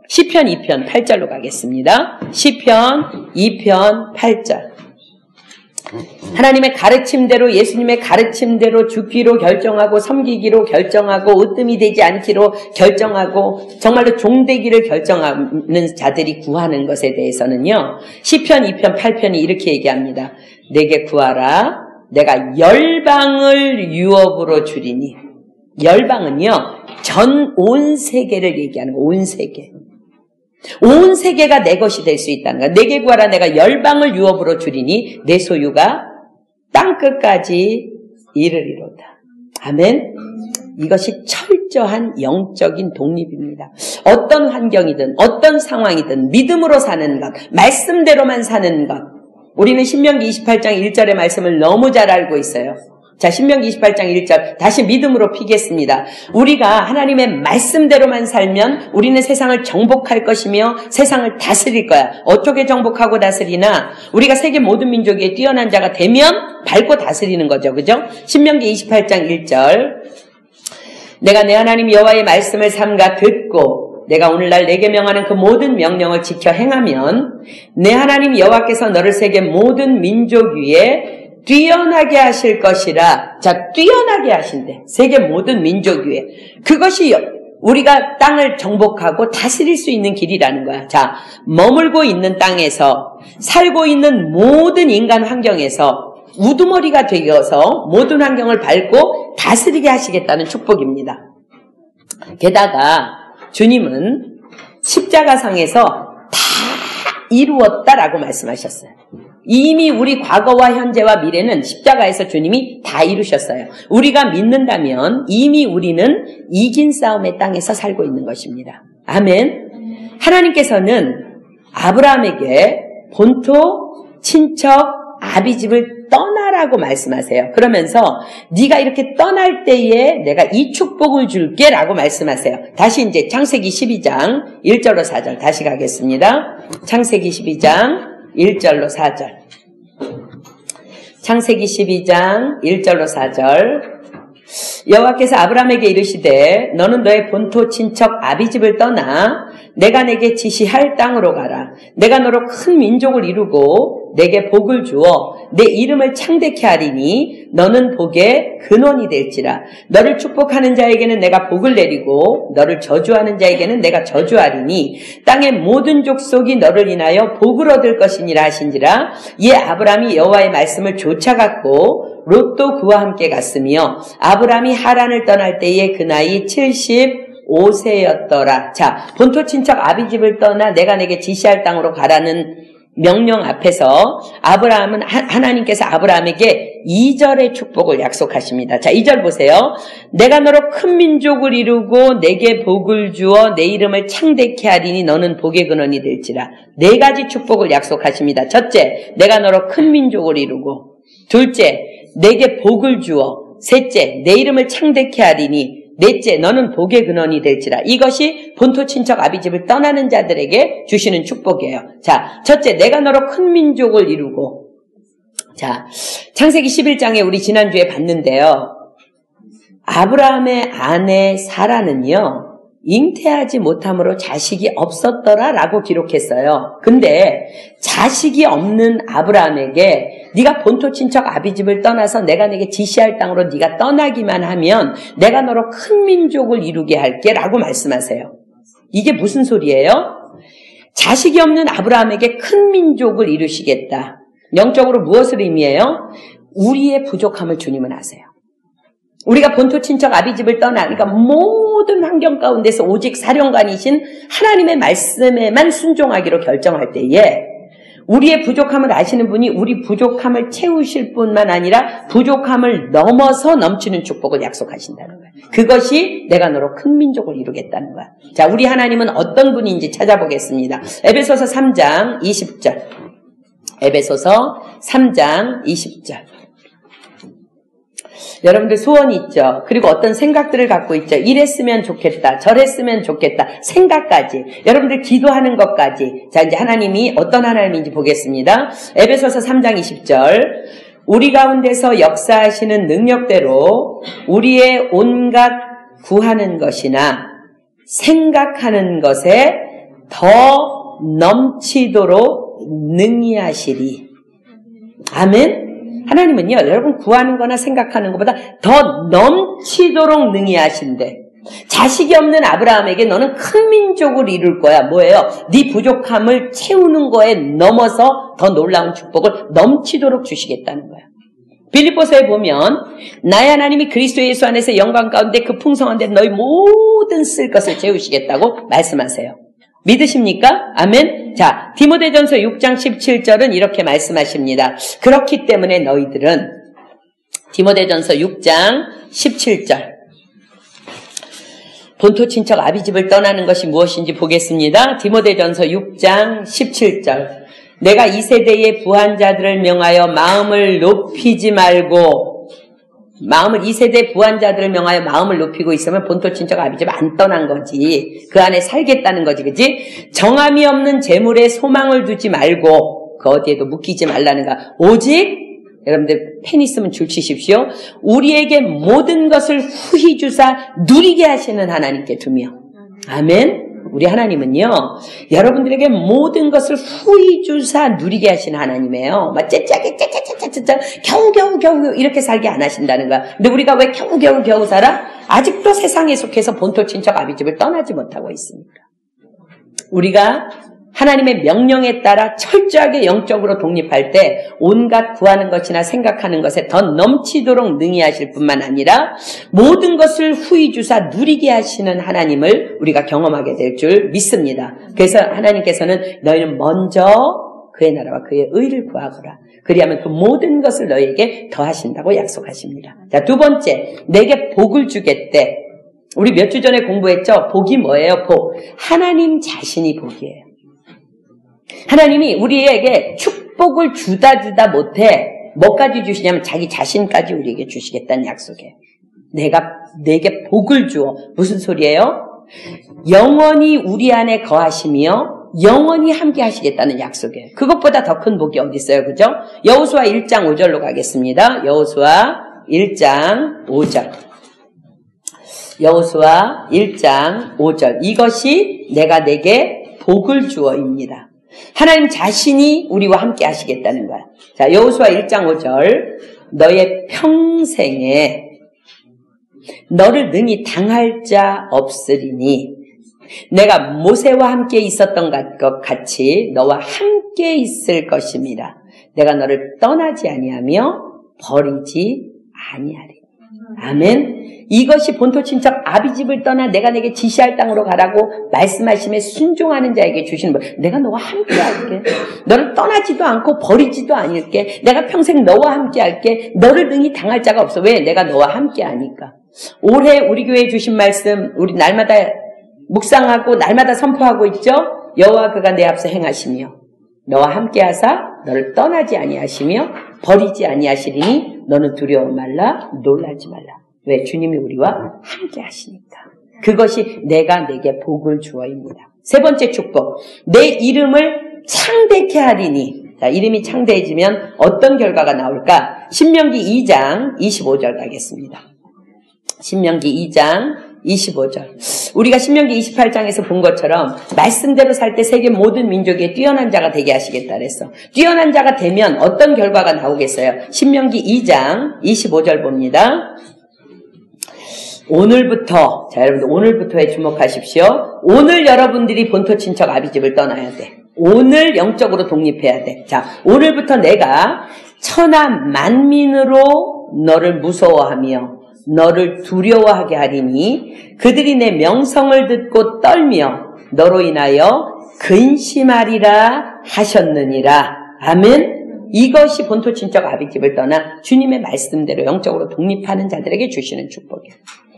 시편 2편 8절로 가겠습니다. 시편 2편 8절. 하나님의 가르침대로 예수님의 가르침대로 죽기로 결정하고 섬기기로 결정하고 으뜸이 되지 않기로 결정하고 정말로 종되기를 결정하는 자들이 구하는 것에 대해서는요. 시편 2편 8편이 이렇게 얘기합니다. 내게 구하라. 내가 열방을 유업으로 주리니. 열방은요. 온 세계를 얘기하는 거예요. 온 세계. 온 세계가 내 것이 될 수 있다는 거야. 내게 구하라. 내가 열방을 유업으로 주리니 내 소유가 땅끝까지 이르리로다. 아멘. 이것이 철저한 영적인 독립입니다. 어떤 환경이든 어떤 상황이든 믿음으로 사는 것, 말씀대로만 사는 것. 우리는 신명기 28장 1절의 말씀을 너무 잘 알고 있어요. 자, 신명기 28장 1절 다시 믿음으로 피겠습니다. 우리가 하나님의 말씀대로만 살면 우리는 세상을 정복할 것이며 세상을 다스릴 거야. 어떻게 정복하고 다스리나? 우리가 세계 모든 민족 위에 뛰어난 자가 되면 밟고 다스리는 거죠. 그죠? 신명기 28장 1절 내가 내 하나님 여호와의 말씀을 삼가 듣고 내가 오늘날 내게 명하는 그 모든 명령을 지켜 행하면 내 하나님 여호와께서 너를 세계 모든 민족 위에 뛰어나게 하실 것이라. 자, 뛰어나게 하신대. 세계 모든 민족 위에. 그것이 우리가 땅을 정복하고 다스릴 수 있는 길이라는 거야. 자, 머물고 있는 땅에서 살고 있는 모든 인간 환경에서 우두머리가 되어서 모든 환경을 밟고 다스리게 하시겠다는 축복입니다. 게다가 주님은 십자가상에서 다 이루었다라고 말씀하셨어요. 이미 우리 과거와 현재와 미래는 십자가에서 주님이 다 이루셨어요. 우리가 믿는다면 이미 우리는 이긴 싸움의 땅에서 살고 있는 것입니다. 아멘. 하나님께서는 아브라함에게 본토, 친척, 아비집을 떠나라고 말씀하세요. 그러면서 네가 이렇게 떠날 때에 내가 이 축복을 줄게 라고 말씀하세요. 다시 이제 창세기 12장 1절로 4절 다시 가겠습니다. 창세기 12장 1절로 4절. 창세기 12장 1절로 4절. 여호와께서 아브라함에게 이르시되 너는 너의 본토 친척 아비집을 떠나 내가 내게 지시할 땅으로 가라. 내가 너로 큰 민족을 이루고 내게 복을 주어 내 이름을 창대케 하리니 너는 복의 근원이 될지라. 너를 축복하는 자에게는 내가 복을 내리고 너를 저주하는 자에게는 내가 저주하리니 땅의 모든 족속이 너를 인하여 복을 얻을 것이니라 하신지라. 이에 아브라함이 여호와의 말씀을 쫓아갔고 롯도 그와 함께 갔으며 아브라함이 하란을 떠날 때에 그 나이 75세였더라. 자, 본토 친척 아비집을 떠나 내가 내게 지시할 땅으로 가라는 명령 앞에서 아브라함은 하나님께서 아브라함에게 2절의 축복을 약속하십니다. 자, 2절 보세요. 내가 너로 큰 민족을 이루고 내게 복을 주어 내 이름을 창대케 하리니 너는 복의 근원이 될지라. 4가지 축복을 약속하십니다. 첫째, 내가 너로 큰 민족을 이루고, 둘째, 내게 복을 주어, 셋째, 내 이름을 창대케 하리니, 넷째, 너는 복의 근원이 될지라. 이것이 본토 친척 아비집을 떠나는 자들에게 주시는 축복이에요. 자, 첫째, 내가 너로 큰 민족을 이루고. 자, 창세기 11장에 우리 지난주에 봤는데요. 아브라함의 아내 사라는요, 잉태하지 못함으로 자식이 없었더라라고 기록했어요. 근데 자식이 없는 아브라함에게 네가 본토 친척 아비집을 떠나서 내가 내게 지시할 땅으로 네가 떠나기만 하면 내가 너로 큰 민족을 이루게 할게 라고 말씀하세요. 이게 무슨 소리예요? 자식이 없는 아브라함에게 큰 민족을 이루시겠다. 영적으로 무엇을 의미해요? 우리의 부족함을 주님은 아세요. 우리가 본토 친척 아비집을 떠나, 그러니까 모든 환경 가운데서 오직 사령관이신 하나님의 말씀에만 순종하기로 결정할 때에 우리의 부족함을 아시는 분이 우리 부족함을 채우실 뿐만 아니라 부족함을 넘어서 넘치는 축복을 약속하신다는 거예요. 그것이 내가 너로 큰 민족을 이루겠다는 거야. 자, 우리 하나님은 어떤 분인지 찾아보겠습니다. 에베소서 3장 20절. 에베소서 3장 20절. 여러분들 소원이 있죠. 그리고 어떤 생각들을 갖고 있죠. 이랬으면 좋겠다. 저랬으면 좋겠다. 생각까지. 여러분들 기도하는 것까지. 자, 이제 하나님이 어떤 하나님인지 보겠습니다. 에베소서 3장 20절. 우리 가운데서 역사하시는 능력대로 우리의 온갖 구하는 것이나 생각하는 것에 더 넘치도록 능히 하시리. 아멘. 하나님은요, 여러분 구하는 거나 생각하는 것보다 더 넘치도록 능히 하신대. 자식이 없는 아브라함에게 너는 큰 민족을 이룰 거야. 뭐예요? 네 부족함을 채우는 거에 넘어서 더 놀라운 축복을 넘치도록 주시겠다는 거야. 빌립보서에 보면 나의 하나님이 그리스도 예수 안에서 영광 가운데 그 풍성한 데 너희 모든 쓸 것을 채우시겠다고 말씀하세요. 믿으십니까? 아멘. 자, 디모데전서 6장 17절은 이렇게 말씀하십니다. 그렇기 때문에 너희들은 디모데전서 6장 17절. 본토 친척 아비집을 떠나는 것이 무엇인지 보겠습니다. 디모데전서 6장 17절. 내가 이 세대의 부한 자들을 명하여 마음을 높이지 말고 이 세대 부한 자들을 명하여 마음을 높이고 있으면 본토 친척 아비집 안 떠난 거지. 그 안에 살겠다는 거지, 그지? 정함이 없는 재물에 소망을 두지 말고 그 어디에도 묶이지 말라는가. 오직 여러분들 펜 있으면 줄 치십시오. 우리에게 모든 것을 후히 주사 누리게 하시는 하나님께 두며. 아멘. 우리 하나님은요, 여러분들에게 모든 것을 후히 주사 누리게 하시는 하나님이에요. 막 째짜게 겨우 이렇게 살게 안 하신다는 거야. 근데 우리가 왜 겨우 살아? 아직도 세상에 속해서 본토 친척 아비집을 떠나지 못하고 있습니다. 우리가 하나님의 명령에 따라 철저하게 영적으로 독립할 때 온갖 구하는 것이나 생각하는 것에 더 넘치도록 능히 하실 뿐만 아니라 모든 것을 후히 주사 누리게 하시는 하나님을 우리가 경험하게 될 줄 믿습니다. 그래서 하나님께서는 너희는 먼저 그의 나라와 그의 의를 구하거라. 그리하면 그 모든 것을 너희에게 더하신다고 약속하십니다. 자, 두 번째, 내게 복을 주겠대. 우리 몇 주 전에 공부했죠? 복이 뭐예요? 복. 하나님 자신이 복이에요. 하나님이 우리에게 축복을 주다 못해 뭐까지 주시냐면 자기 자신까지 우리에게 주시겠다는 약속이에요. 내게 복을 주어. 무슨 소리예요? 영원히 우리 안에 거하시며 영원히 함께 하시겠다는 약속이에요. 그것보다 더 큰 복이 어디 있어요, 그죠? 여호수아 1장 5절로 가겠습니다. 여호수아 1장 5절. 여호수아 1장 5절. 이것이 내가 내게 복을 주어입니다. 하나님 자신이 우리와 함께 하시겠다는 거야. 자, 여호수아 1장 5절. 너의 평생에 너를 능히 당할 자 없으리니 내가 모세와 함께 있었던 것 같이 너와 함께 있을 것입니다. 내가 너를 떠나지 아니하며 버리지 아니하리니. 아멘. 이것이 본토 친척 아비집을 떠나 내가 내게 지시할 땅으로 가라고 말씀하심에 순종하는 자에게 주시는 법. 내가 너와 함께 할게. 너를 떠나지도 않고 버리지도 않을게. 내가 평생 너와 함께 할게. 너를 능히 당할 자가 없어. 왜? 내가 너와 함께 하니까. 올해 우리 교회에 주신 말씀 우리 날마다 묵상하고 날마다 선포하고 있죠. 여호와 그가 내 앞서 행하시며 너와 함께 하사 너를 떠나지 아니하시며 버리지 아니하시리니 너는 두려워 말라 놀라지 말라. 왜? 주님이 우리와 함께 하시니까. 그것이 내가 내게 복을 주어입니다. 세 번째 축복. 내 이름을 창대케 하리니. 자, 이름이 창대해지면 어떤 결과가 나올까? 신명기 2장 25절 가겠습니다. 신명기 2장 25절. 우리가 신명기 28장에서 본 것처럼 말씀대로 살 때 세계 모든 민족에 뛰어난 자가 되게 하시겠다 그랬어. 뛰어난 자가 되면 어떤 결과가 나오겠어요? 신명기 2장 25절 봅니다. 오늘부터, 자, 여러분들 오늘부터에 주목하십시오. 오늘 여러분들이 본토 친척 아비집을 떠나야 돼. 오늘 영적으로 독립해야 돼. 자, 오늘부터 내가 천하 만민으로 너를 무서워하며 너를 두려워하게 하리니 그들이 내 명성을 듣고 떨며 너로 인하여 근심하리라 하셨느니라. 아멘. 이것이 본토 친척 아비집을 떠나 주님의 말씀대로 영적으로 독립하는 자들에게 주시는 축복이에요.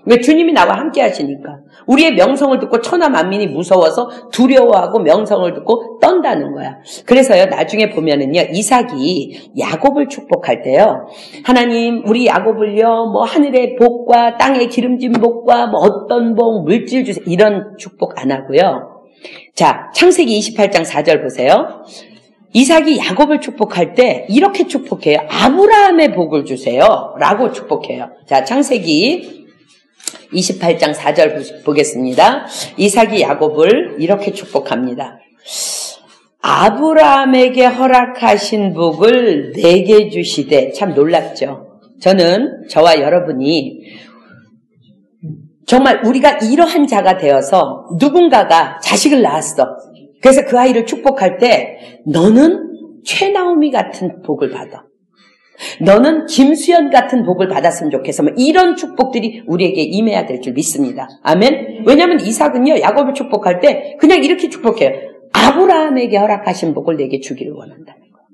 왜? 주님이 나와 함께 하시니까. 우리의 명성을 듣고 천하 만민이 무서워서 두려워하고 명성을 듣고 떤다는 거야. 그래서요, 나중에 보면은요, 이삭이 야곱을 축복할 때요, 하나님, 우리 야곱을요, 뭐 하늘의 복과 땅의 기름진 복과 뭐 어떤 복, 물질 주세요. 이런 축복 안 하고요. 자, 창세기 28장 4절 보세요. 이삭이 야곱을 축복할 때 이렇게 축복해요. 아브라함의 복을 주세요. 라고 축복해요. 자, 창세기 28장 4절 보겠습니다. 이삭이 야곱을 이렇게 축복합니다. 아브라함에게 허락하신 복을 내게 주시되. 참 놀랍죠. 저와 여러분이 정말 우리가 이러한 자가 되어서 누군가가 자식을 낳았어. 그래서 그 아이를 축복할 때 너는 최나오미 같은 복을 받아. 너는 김수연 같은 복을 받았으면 좋겠어. 이런 축복들이 우리에게 임해야 될 줄 믿습니다. 아멘. 왜냐하면 이삭은요, 야곱을 축복할 때 그냥 이렇게 축복해요. 아브라함에게 허락하신 복을 내게 주기를 원한다는 거예요.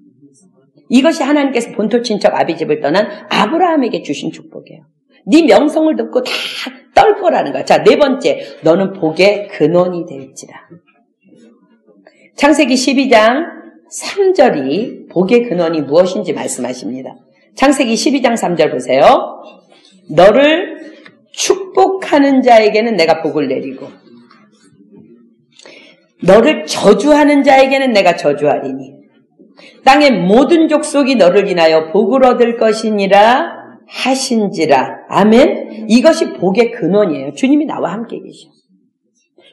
이것이 하나님께서 본토 친척 아비집을 떠난 아브라함에게 주신 축복이에요. 네 명성을 듣고 다 떨 거라는 거야. 자, 네 번째, 너는 복의 근원이 될지라. 창세기 12장 3절이 복의 근원이 무엇인지 말씀하십니다. 창세기 12장 3절 보세요. 너를 축복하는 자에게는 내가 복을 내리고 너를 저주하는 자에게는 내가 저주하리니 땅의 모든 족속이 너를 인하여 복을 얻을 것이니라 하신지라. 아멘. 이것이 복의 근원이에요. 주님이 나와 함께 계셔.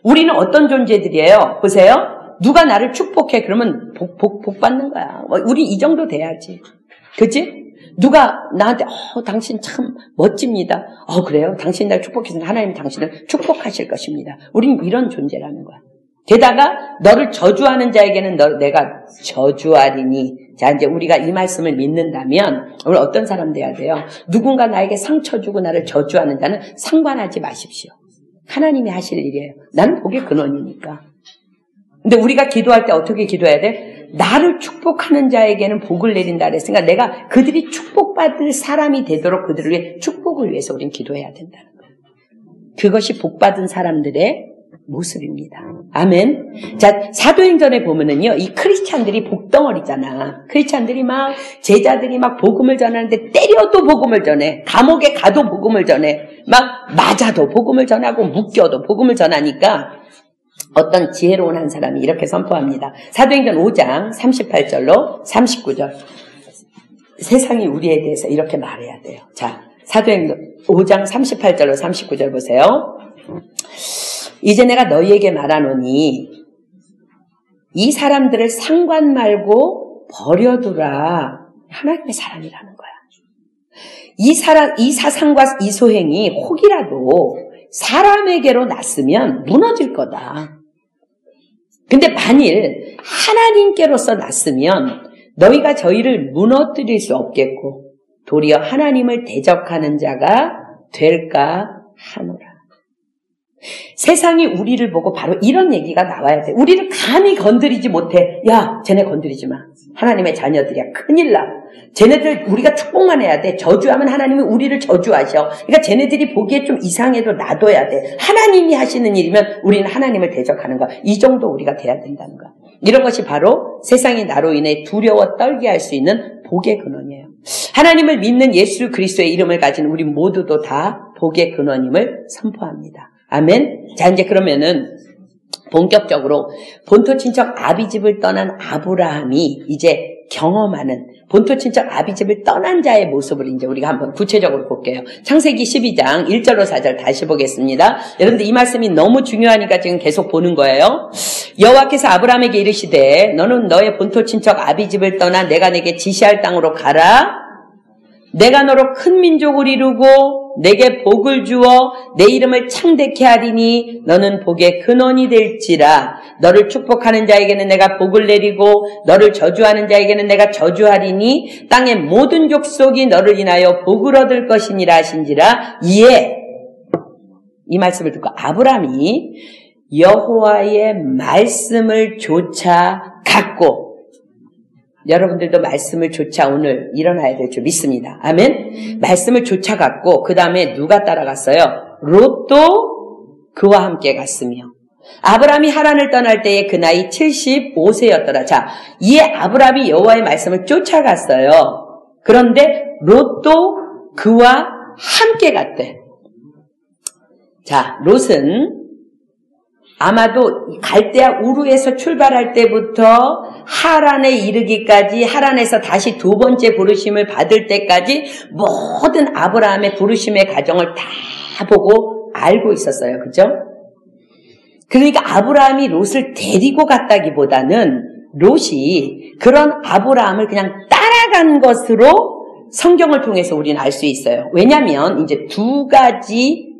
우리는 어떤 존재들이에요? 보세요. 누가 나를 축복해 그러면 복 받는 거야. 우리 이 정도 돼야지. 그치? 누가 나한테 당신 참 멋집니다. 그래요? 당신 날 축복해서 하나님 당신을 축복하실 것입니다. 우린 이런 존재라는 거야. 게다가 너를 저주하는 자에게는 내가 저주하리니. 자, 이제 우리가 이 말씀을 믿는다면 우리 어떤 사람 돼야 돼요? 누군가 나에게 상처 주고 나를 저주하는 자는 상관하지 마십시오. 하나님이 하실 일이에요. 나는 복의 근원이니까. 근데 우리가 기도할 때 어떻게 기도해야 돼? 나를 축복하는 자에게는 복을 내린다 그랬으니까 내가 그들이 축복받을 사람이 되도록 그들을 위해 축복을 위해서 우리는 기도해야 된다는 거예요. 그것이 복받은 사람들의 모습입니다. 아멘. 자, 사도행전에 보면은요, 이 크리스찬들이 복덩어리잖아. 크리스찬들이 막, 제자들이 막 복음을 전하는데 때려도 복음을 전해. 감옥에 가도 복음을 전해. 막 맞아도 복음을 전하고 묶여도 복음을 전하니까 어떤 지혜로운 한 사람이 이렇게 선포합니다. 사도행전 5장 38절로 39절. 세상이 우리에 대해서 이렇게 말해야 돼요. 자, 사도행전 5장 38절로 39절 보세요. 이제 내가 너희에게 말하노니 이 사람들을 상관 말고 버려두라. 하나님의 사람이라는 거야. 이 사상과 이 소행이 혹이라도 사람에게로 났으면 무너질 거다. 근데 만일 하나님께로서 났으면 너희가 저희를 무너뜨릴 수 없겠고 도리어 하나님을 대적하는 자가 될까 하노라. 세상이 우리를 보고 바로 이런 얘기가 나와야 돼. 우리를 감히 건드리지 못해. 야, 쟤네 건드리지 마. 하나님의 자녀들이야. 큰일 나. 쟤네들 우리가 축복만 해야 돼. 저주하면 하나님이 우리를 저주하셔. 그러니까 쟤네들이 보기에 좀 이상해도 놔둬야 돼. 하나님이 하시는 일이면 우리는 하나님을 대적하는 거야. 이 정도 우리가 돼야 된다는 거야. 이런 것이 바로 세상이 나로 인해 두려워 떨게 할 수 있는 복의 근원이에요. 하나님을 믿는 예수 그리스도의 이름을 가진 우리 모두도 다 복의 근원임을 선포합니다. 아멘. 자, 이제 그러면은 본격적으로 본토 친척 아비집을 떠난 아브라함이 이제 경험하는 본토 친척 아비집을 떠난 자의 모습을 이제 우리가 한번 구체적으로 볼게요. 창세기 12장 1절로 4절 다시 보겠습니다. 여러분들 이 말씀이 너무 중요하니까 지금 계속 보는 거예요. 여호와께서 아브라함에게 이르시되 너는 너의 본토 친척 아비집을 떠나 내가 내게 지시할 땅으로 가라. 내가 너로 큰 민족을 이루고 내게 복을 주어 내 이름을 창대케 하리니 너는 복의 근원이 될지라. 너를 축복하는 자에게는 내가 복을 내리고 너를 저주하는 자에게는 내가 저주하리니 땅의 모든 족속이 너를 인하여 복을 얻을 것이니라 하신지라. 이에 이 말씀을 듣고 아브라함이 여호와의 말씀을 조차 갖고, 여러분들도 말씀을 조차 오늘 일어나야 될 줄 믿습니다. 아멘. 말씀을 조차 갖고 그 다음에 누가 따라갔어요? 롯도 그와 함께 갔으며. 아브라함이 하란을 떠날 때에 그 나이 75세였더라. 자, 이에 아브라함이 여호와의 말씀을 쫓아갔어요. 그런데 롯도 그와 함께 갔대. 자, 롯은 아마도 갈대아 우르에서 출발할 때부터 하란에 이르기까지, 하란에서 다시 두 번째 부르심을 받을 때까지 모든 아브라함의 부르심의 과정을 다 보고 알고 있었어요. 그죠? 그러니까 아브라함이 롯을 데리고 갔다기보다는 롯이 그런 아브라함을 그냥 따라간 것으로 성경을 통해서 우리는 알 수 있어요. 왜냐하면 이제 두 가지를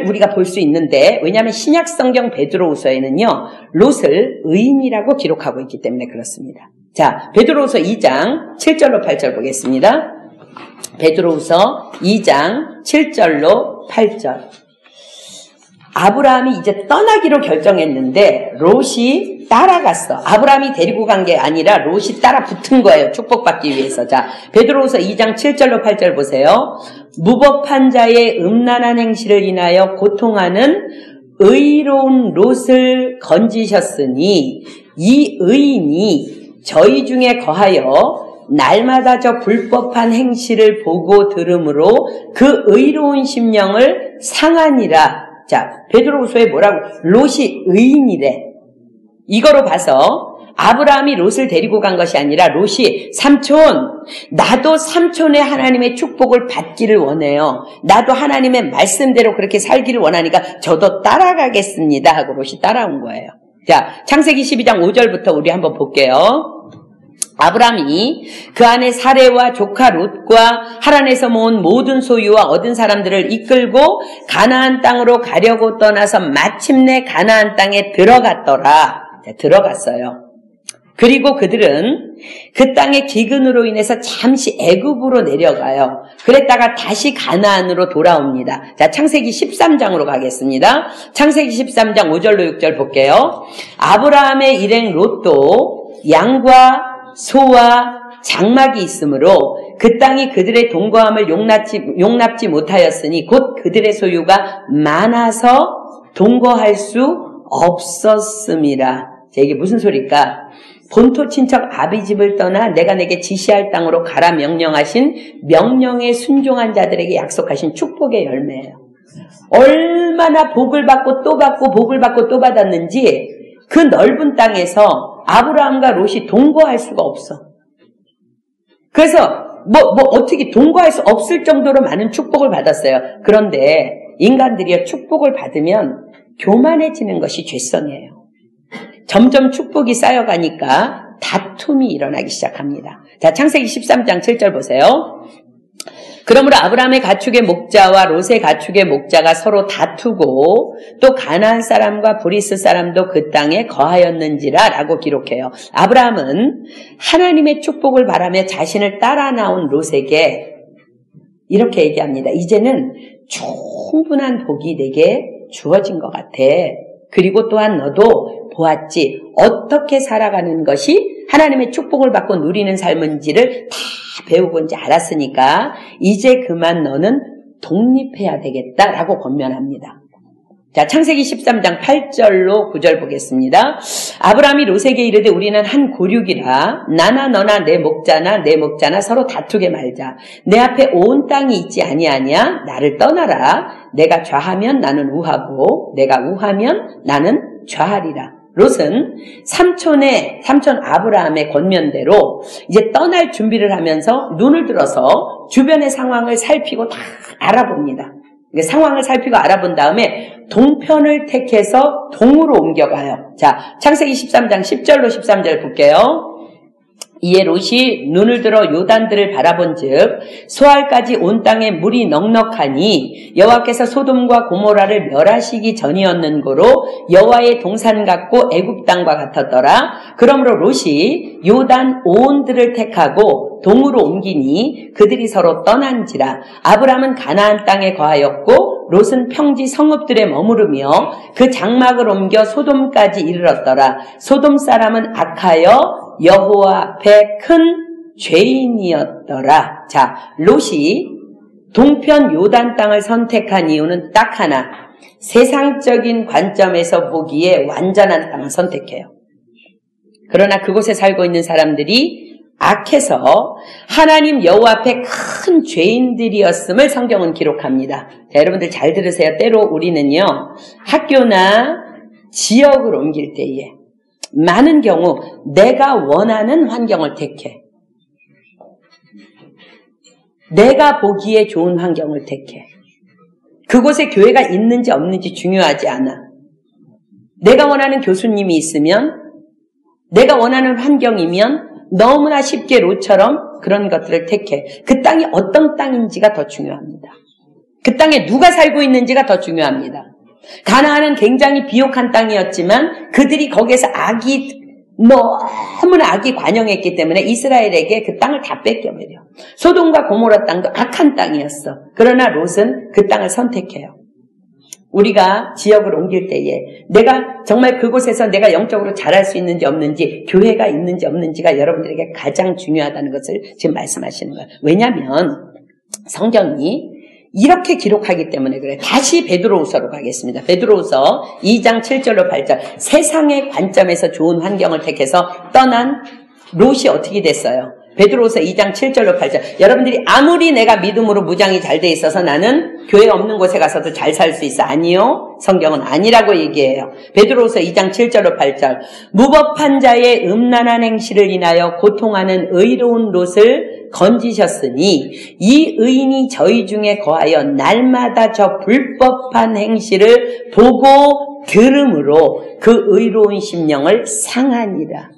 우리가 볼 수 있는데, 왜냐하면 신약 성경 베드로후서에는요 롯을 의인이라고 기록하고 있기 때문에 그렇습니다. 자, 베드로후서 2장 7절로 8절 보겠습니다. 베드로후서 2장 7절로 8절. 아브라함이 이제 떠나기로 결정했는데 롯이 따라갔어. 아브라함이 데리고 간 게 아니라 롯이 따라 붙은 거예요. 축복받기 위해서. 자, 베드로후서 2장 7절로 8절 보세요. 무법한 자의 음란한 행실을 인하여 고통하는 의로운 롯을 건지셨으니 이 의인이 저희 중에 거하여 날마다 저 불법한 행실을 보고 들으므로 그 의로운 심령을 상하니라. 자, 베드로후서에 뭐라고? 롯이 의인이래. 이거로 봐서 아브라함이 롯을 데리고 간 것이 아니라 롯이 삼촌, 나도 삼촌의 하나님의 축복을 받기를 원해요. 나도 하나님의 말씀대로 그렇게 살기를 원하니까 저도 따라가겠습니다 하고 롯이 따라온 거예요. 자, 창세기 12장 5절부터 우리 한번 볼게요. 아브라함이 그 안에 사레와 조카 롯과 하란에서 모은 모든 소유와 얻은 사람들을 이끌고 가나안 땅으로 가려고 떠나서 마침내 가나안 땅에 들어갔더라. 들어갔어요. 그리고 그들은 그 땅의 기근으로 인해서 잠시 애굽으로 내려가요. 그랬다가 다시 가나안으로 돌아옵니다. 자, 창세기 13장으로 가겠습니다. 창세기 13장 5절로 6절 볼게요. 아브라함의 일행 롯도 양과 소와 장막이 있으므로 그 땅이 그들의 동거함을 용납지 못하였으니 곧 그들의 소유가 많아서 동거할 수 없었음이라. 자, 이게 무슨 소리일까? 본토 친척 아비집을 떠나 내가 내게 지시할 땅으로 가라 명령하신 명령에 순종한 자들에게 약속하신 축복의 열매예요. 얼마나 복을 받고 또 받고 복을 받고 또 받았는지 그 넓은 땅에서 아브라함과 롯이 동거할 수가 없어. 그래서 어떻게 동거할 수 없을 정도로 많은 축복을 받았어요. 그런데 인간들이요, 축복을 받으면 교만해지는 것이 죄성이에요. 점점 축복이 쌓여가니까 다툼이 일어나기 시작합니다. 자, 창세기 13장 7절 보세요. 그러므로 아브라함의 가축의 목자와 롯의 가축의 목자가 서로 다투고 또 가나안 사람과 브리스 사람도 그 땅에 거하였는지라 라고 기록해요. 아브라함은 하나님의 축복을 바라며 자신을 따라 나온 롯에게 이렇게 얘기합니다. 이제는 충분한 복이 내게 주어진 것 같아. 그리고 또한 너도 보았지. 어떻게 살아가는 것이 하나님의 축복을 받고 누리는 삶인지를 다 배우고 이제 알았으니까 이제 그만 너는 독립해야 되겠다라고 권면합니다. 자, 창세기 13장 8절로 9절 보겠습니다. 아브라함이 롯에게 이르되 우리는 한 고륙이라 나나 너나 내 목자나 서로 다투게 말자. 내 앞에 온 땅이 있지 아니하냐? 나를 떠나라. 내가 좌하면 나는 우하고 내가 우하면 나는 좌하리라. 롯은 삼촌 아브라함의 권면대로 이제 떠날 준비를 하면서 눈을 들어서 주변의 상황을 살피고 다 알아봅니다. 상황을 살피고 알아본 다음에 동편을 택해서 동으로 옮겨가요. 자, 창세기 13장 10절로 13절 볼게요. 이에 롯이 눈을 들어 요단들을 바라본즉 소알까지 온 땅에 물이 넉넉하니 여호와께서 소돔과 고모라를 멸하시기 전이었는 고로 여호와의 동산 같고 애굽 땅과 같았더라. 그러므로 롯이 요단 온들을 택하고 동으로 옮기니 그들이 서로 떠난지라. 아브람은 가나안 땅에 거하였고 롯은 평지 성읍들에 머무르며 그 장막을 옮겨 소돔까지 이르렀더라. 소돔 사람은 악하여 여호와 앞에 큰 죄인이었더라. 자, 롯이 동편 요단 땅을 선택한 이유는 딱 하나. 세상적인 관점에서 보기에 완전한 땅을 선택해요. 그러나 그곳에 살고 있는 사람들이 악해서 하나님 여호와 앞에 큰 죄인들이었음을 성경은 기록합니다. 자, 여러분들 잘 들으세요. 때로 우리는요, 학교나 지역을 옮길 때에 많은 경우 내가 원하는 환경을 택해. 내가 보기에 좋은 환경을 택해. 그곳에 교회가 있는지 없는지 중요하지 않아. 내가 원하는 교수님이 있으면, 내가 원하는 환경이면 너무나 쉽게 롯처럼 그런 것들을 택해. 그 땅이 어떤 땅인지가 더 중요합니다. 그 땅에 누가 살고 있는지가 더 중요합니다. 가나안은 굉장히 비옥한 땅이었지만 그들이 거기에서 너무나 악이 관영했기 때문에 이스라엘에게 그 땅을 다 뺏겨버려. 소돔과 고모라 땅도 악한 땅이었어. 그러나 롯은 그 땅을 선택해요. 우리가 지역을 옮길 때에 내가 정말 그곳에서 내가 영적으로 잘할 수 있는지 없는지, 교회가 있는지 없는지가 여러분들에게 가장 중요하다는 것을 지금 말씀하시는 거예요. 왜냐하면 성경이 이렇게 기록하기 때문에 그래요. 다시 베드로후서로 가겠습니다. 베드로후서 2장 7절로 8절. 세상의 관점에서 좋은 환경을 택해서 떠난 롯이 어떻게 됐어요? 베드로후서 2장 7절로 8절. 여러분들이 아무리 내가 믿음으로 무장이 잘 돼 있어서 나는 교회 없는 곳에 가서도 잘 살 수 있어. 아니요. 성경은 아니라고 얘기해요. 베드로후서 2장 7절로 8절. 무법한 자의 음란한 행실을 인하여 고통하는 의로운 롯을 건지셨으니 이 의인이 저희 중에 거하여 날마다 저 불법한 행실을 보고 들음으로 그 의로운 심령을 상하니라.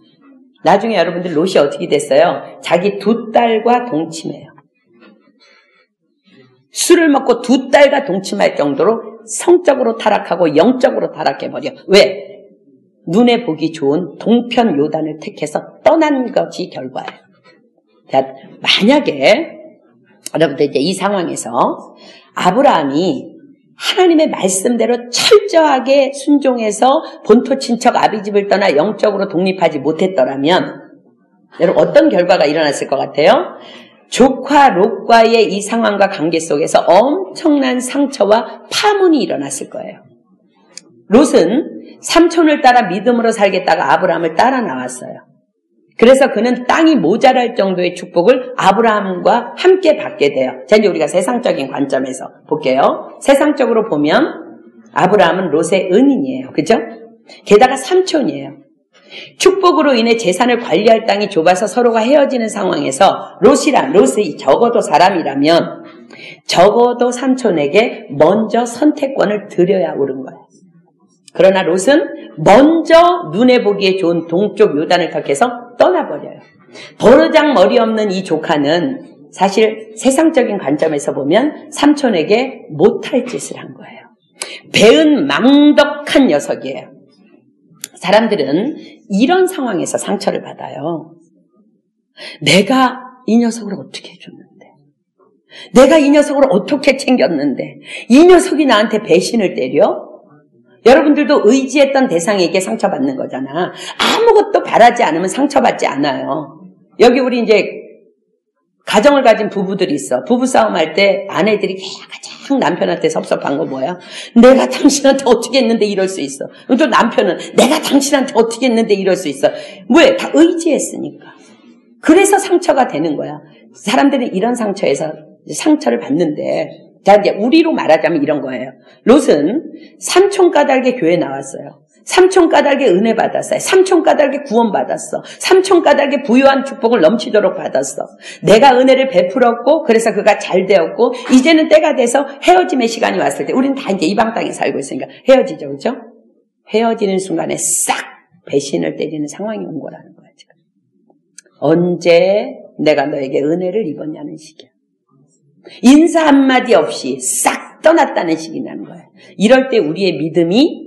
나중에 여러분들 롯이 어떻게 됐어요? 자기 두 딸과 동침해요. 술을 먹고 두 딸과 동침할 정도로 성적으로 타락하고 영적으로 타락해버려. 왜? 눈에 보기 좋은 동편 요단을 택해서 떠난 것이 결과예요. 자, 만약에 여러분들 이제 이 상황에서 아브라함이 하나님의 말씀대로 철저하게 순종해서 본토 친척 아비집을 떠나 영적으로 독립하지 못했더라면 여러분 어떤 결과가 일어났을 것 같아요? 조카 롯과의 이 상황과 관계 속에서 엄청난 상처와 파문이 일어났을 거예요. 롯은 삼촌을 따라 믿음으로 살겠다가 아브라함을 따라 나왔어요. 그래서 그는 땅이 모자랄 정도의 축복을 아브라함과 함께 받게 돼요. 자, 이제 우리가 세상적인 관점에서 볼게요. 세상적으로 보면 아브라함은 롯의 은인이에요. 그죠? 게다가 삼촌이에요. 축복으로 인해 재산을 관리할 땅이 좁아서 서로가 헤어지는 상황에서 롯이 적어도 사람이라면 적어도 삼촌에게 먼저 선택권을 드려야 옳은 거예요. 그러나 롯은 먼저 눈에 보기에 좋은 동쪽 요단을 택해서 떠나버려요. 버르장 머리 없는 이 조카는 사실 세상적인 관점에서 보면 삼촌에게 못할 짓을 한 거예요. 배은 망덕한 녀석이에요. 사람들은 이런 상황에서 상처를 받아요. 내가 이 녀석을 어떻게 해줬는데, 내가 이 녀석을 어떻게 챙겼는데 이 녀석이 나한테 배신을 때려? 여러분들도 의지했던 대상에게 상처받는 거잖아. 아무것도 바라지 않으면 상처받지 않아요. 여기 우리 이제 가정을 가진 부부들이 있어. 부부싸움 할 때 아내들이 가장 남편한테 섭섭한 거 뭐야? 내가 당신한테 어떻게 했는데 이럴 수 있어. 또 남편은 내가 당신한테 어떻게 했는데 이럴 수 있어. 왜? 다 의지했으니까. 그래서 상처가 되는 거야. 사람들은 이런 상처를 받는데, 자, 이제 우리로 말하자면 이런 거예요. 롯은 삼촌 까닭에 교회 나왔어요. 삼촌 까닭에 은혜 받았어요. 삼촌 까닭에 구원 받았어. 삼촌 까닭에 부유한 축복을 넘치도록 받았어. 내가 은혜를 베풀었고, 그래서 그가 잘 되었고, 이제는 때가 돼서 헤어짐의 시간이 왔을 때, 우리는 다 이제 이방 땅에 살고 있으니까 헤어지죠, 그죠? 헤어지는 순간에 싹 배신을 때리는 상황이 온 거라는 거야, 지금. 언제 내가 너에게 은혜를 입었냐는 식이야. 인사 한마디 없이 싹 떠났다는 식이 나는 거예요. 이럴 때 우리의 믿음이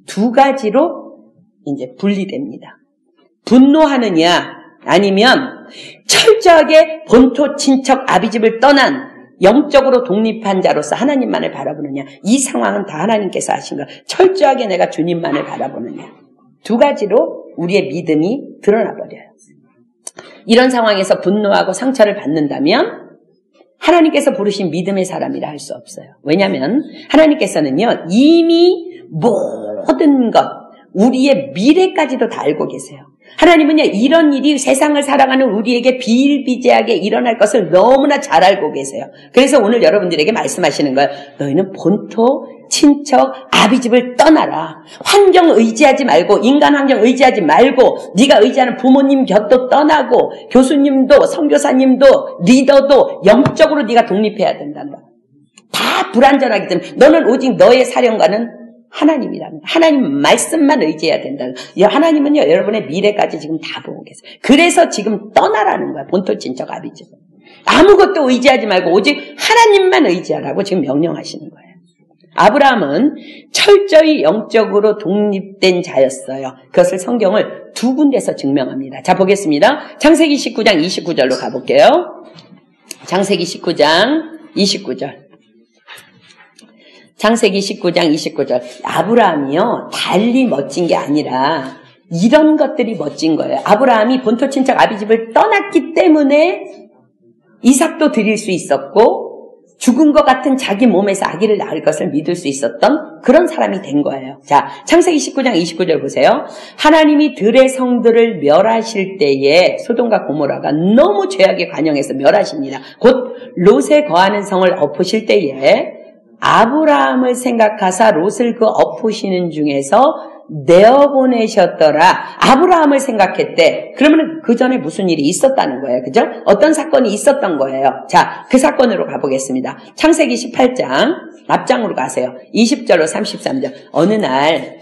두 가지로 이제 분리됩니다. 분노하느냐, 아니면 철저하게 본토 친척 아비집을 떠난 영적으로 독립한 자로서 하나님만을 바라보느냐. 이 상황은 다 하나님께서 하신 거. 철저하게 내가 주님만을 바라보느냐. 두 가지로 우리의 믿음이 드러나 버려요. 이런 상황에서 분노하고 상처를 받는다면 하나님께서 부르신 믿음의 사람이라 할 수 없어요. 왜냐하면 하나님께서는요, 이미 모든 것, 우리의 미래까지도 다 알고 계세요. 하나님은요, 이런 일이 세상을 살아가는 우리에게 비일비재하게 일어날 것을 너무나 잘 알고 계세요. 그래서 오늘 여러분들에게 말씀하시는 거예요. 너희는 본토, 친척, 아비집을 떠나라. 환경 의지하지 말고, 인간 환경 의지하지 말고, 네가 의지하는 부모님 곁도 떠나고, 교수님도, 선교사님도, 리더도 영적으로 네가 독립해야 된다는 거야. 다 불완전하기 때문에 너는 오직 너의 사령관은 하나님이라는 거예요. 하나님 말씀만 의지해야 된다는 거예요. 하나님은요, 여러분의 미래까지 지금 다 보고 계세요. 그래서 지금 떠나라는 거야. 본토, 친척, 아비집. 아무것도 의지하지 말고 오직 하나님만 의지하라고 지금 명령하시는 거예요. 아브라함은 철저히 영적으로 독립된 자였어요. 그것을 성경을 두 군데서 증명합니다. 자, 보겠습니다. 창세기 19장 29절로 가볼게요. 창세기 19장 29절. 창세기 19장 29절. 아브라함이요, 달리 멋진 게 아니라 이런 것들이 멋진 거예요. 아브라함이 본토 친척 아비집을 떠났기 때문에 이삭도 드릴 수 있었고, 죽은 것 같은 자기 몸에서 아기를 낳을 것을 믿을 수 있었던 그런 사람이 된 거예요. 자, 창세기 19장 29절 보세요. 하나님이 들의 성들을 멸하실 때에 소돔과 고모라가 너무 죄악에 관영해서 멸하십니다. 곧 롯에 거하는 성을 엎으실 때에 아브라함을 생각하사 롯을 그 엎으시는 중에서 내어보내셨더라. 아브라함을 생각했대. 그러면 그 전에 무슨 일이 있었다는 거예요. 그죠? 어떤 사건이 있었던 거예요. 자, 그 사건으로 가보겠습니다. 창세기 18장, 앞장으로 가세요. 20절로 33절. 어느 날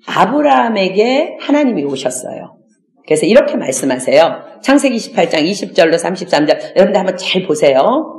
아브라함에게 하나님이 오셨어요. 그래서 이렇게 말씀하세요. 창세기 18장 20절로 33절. 여러분들 한번 잘 보세요.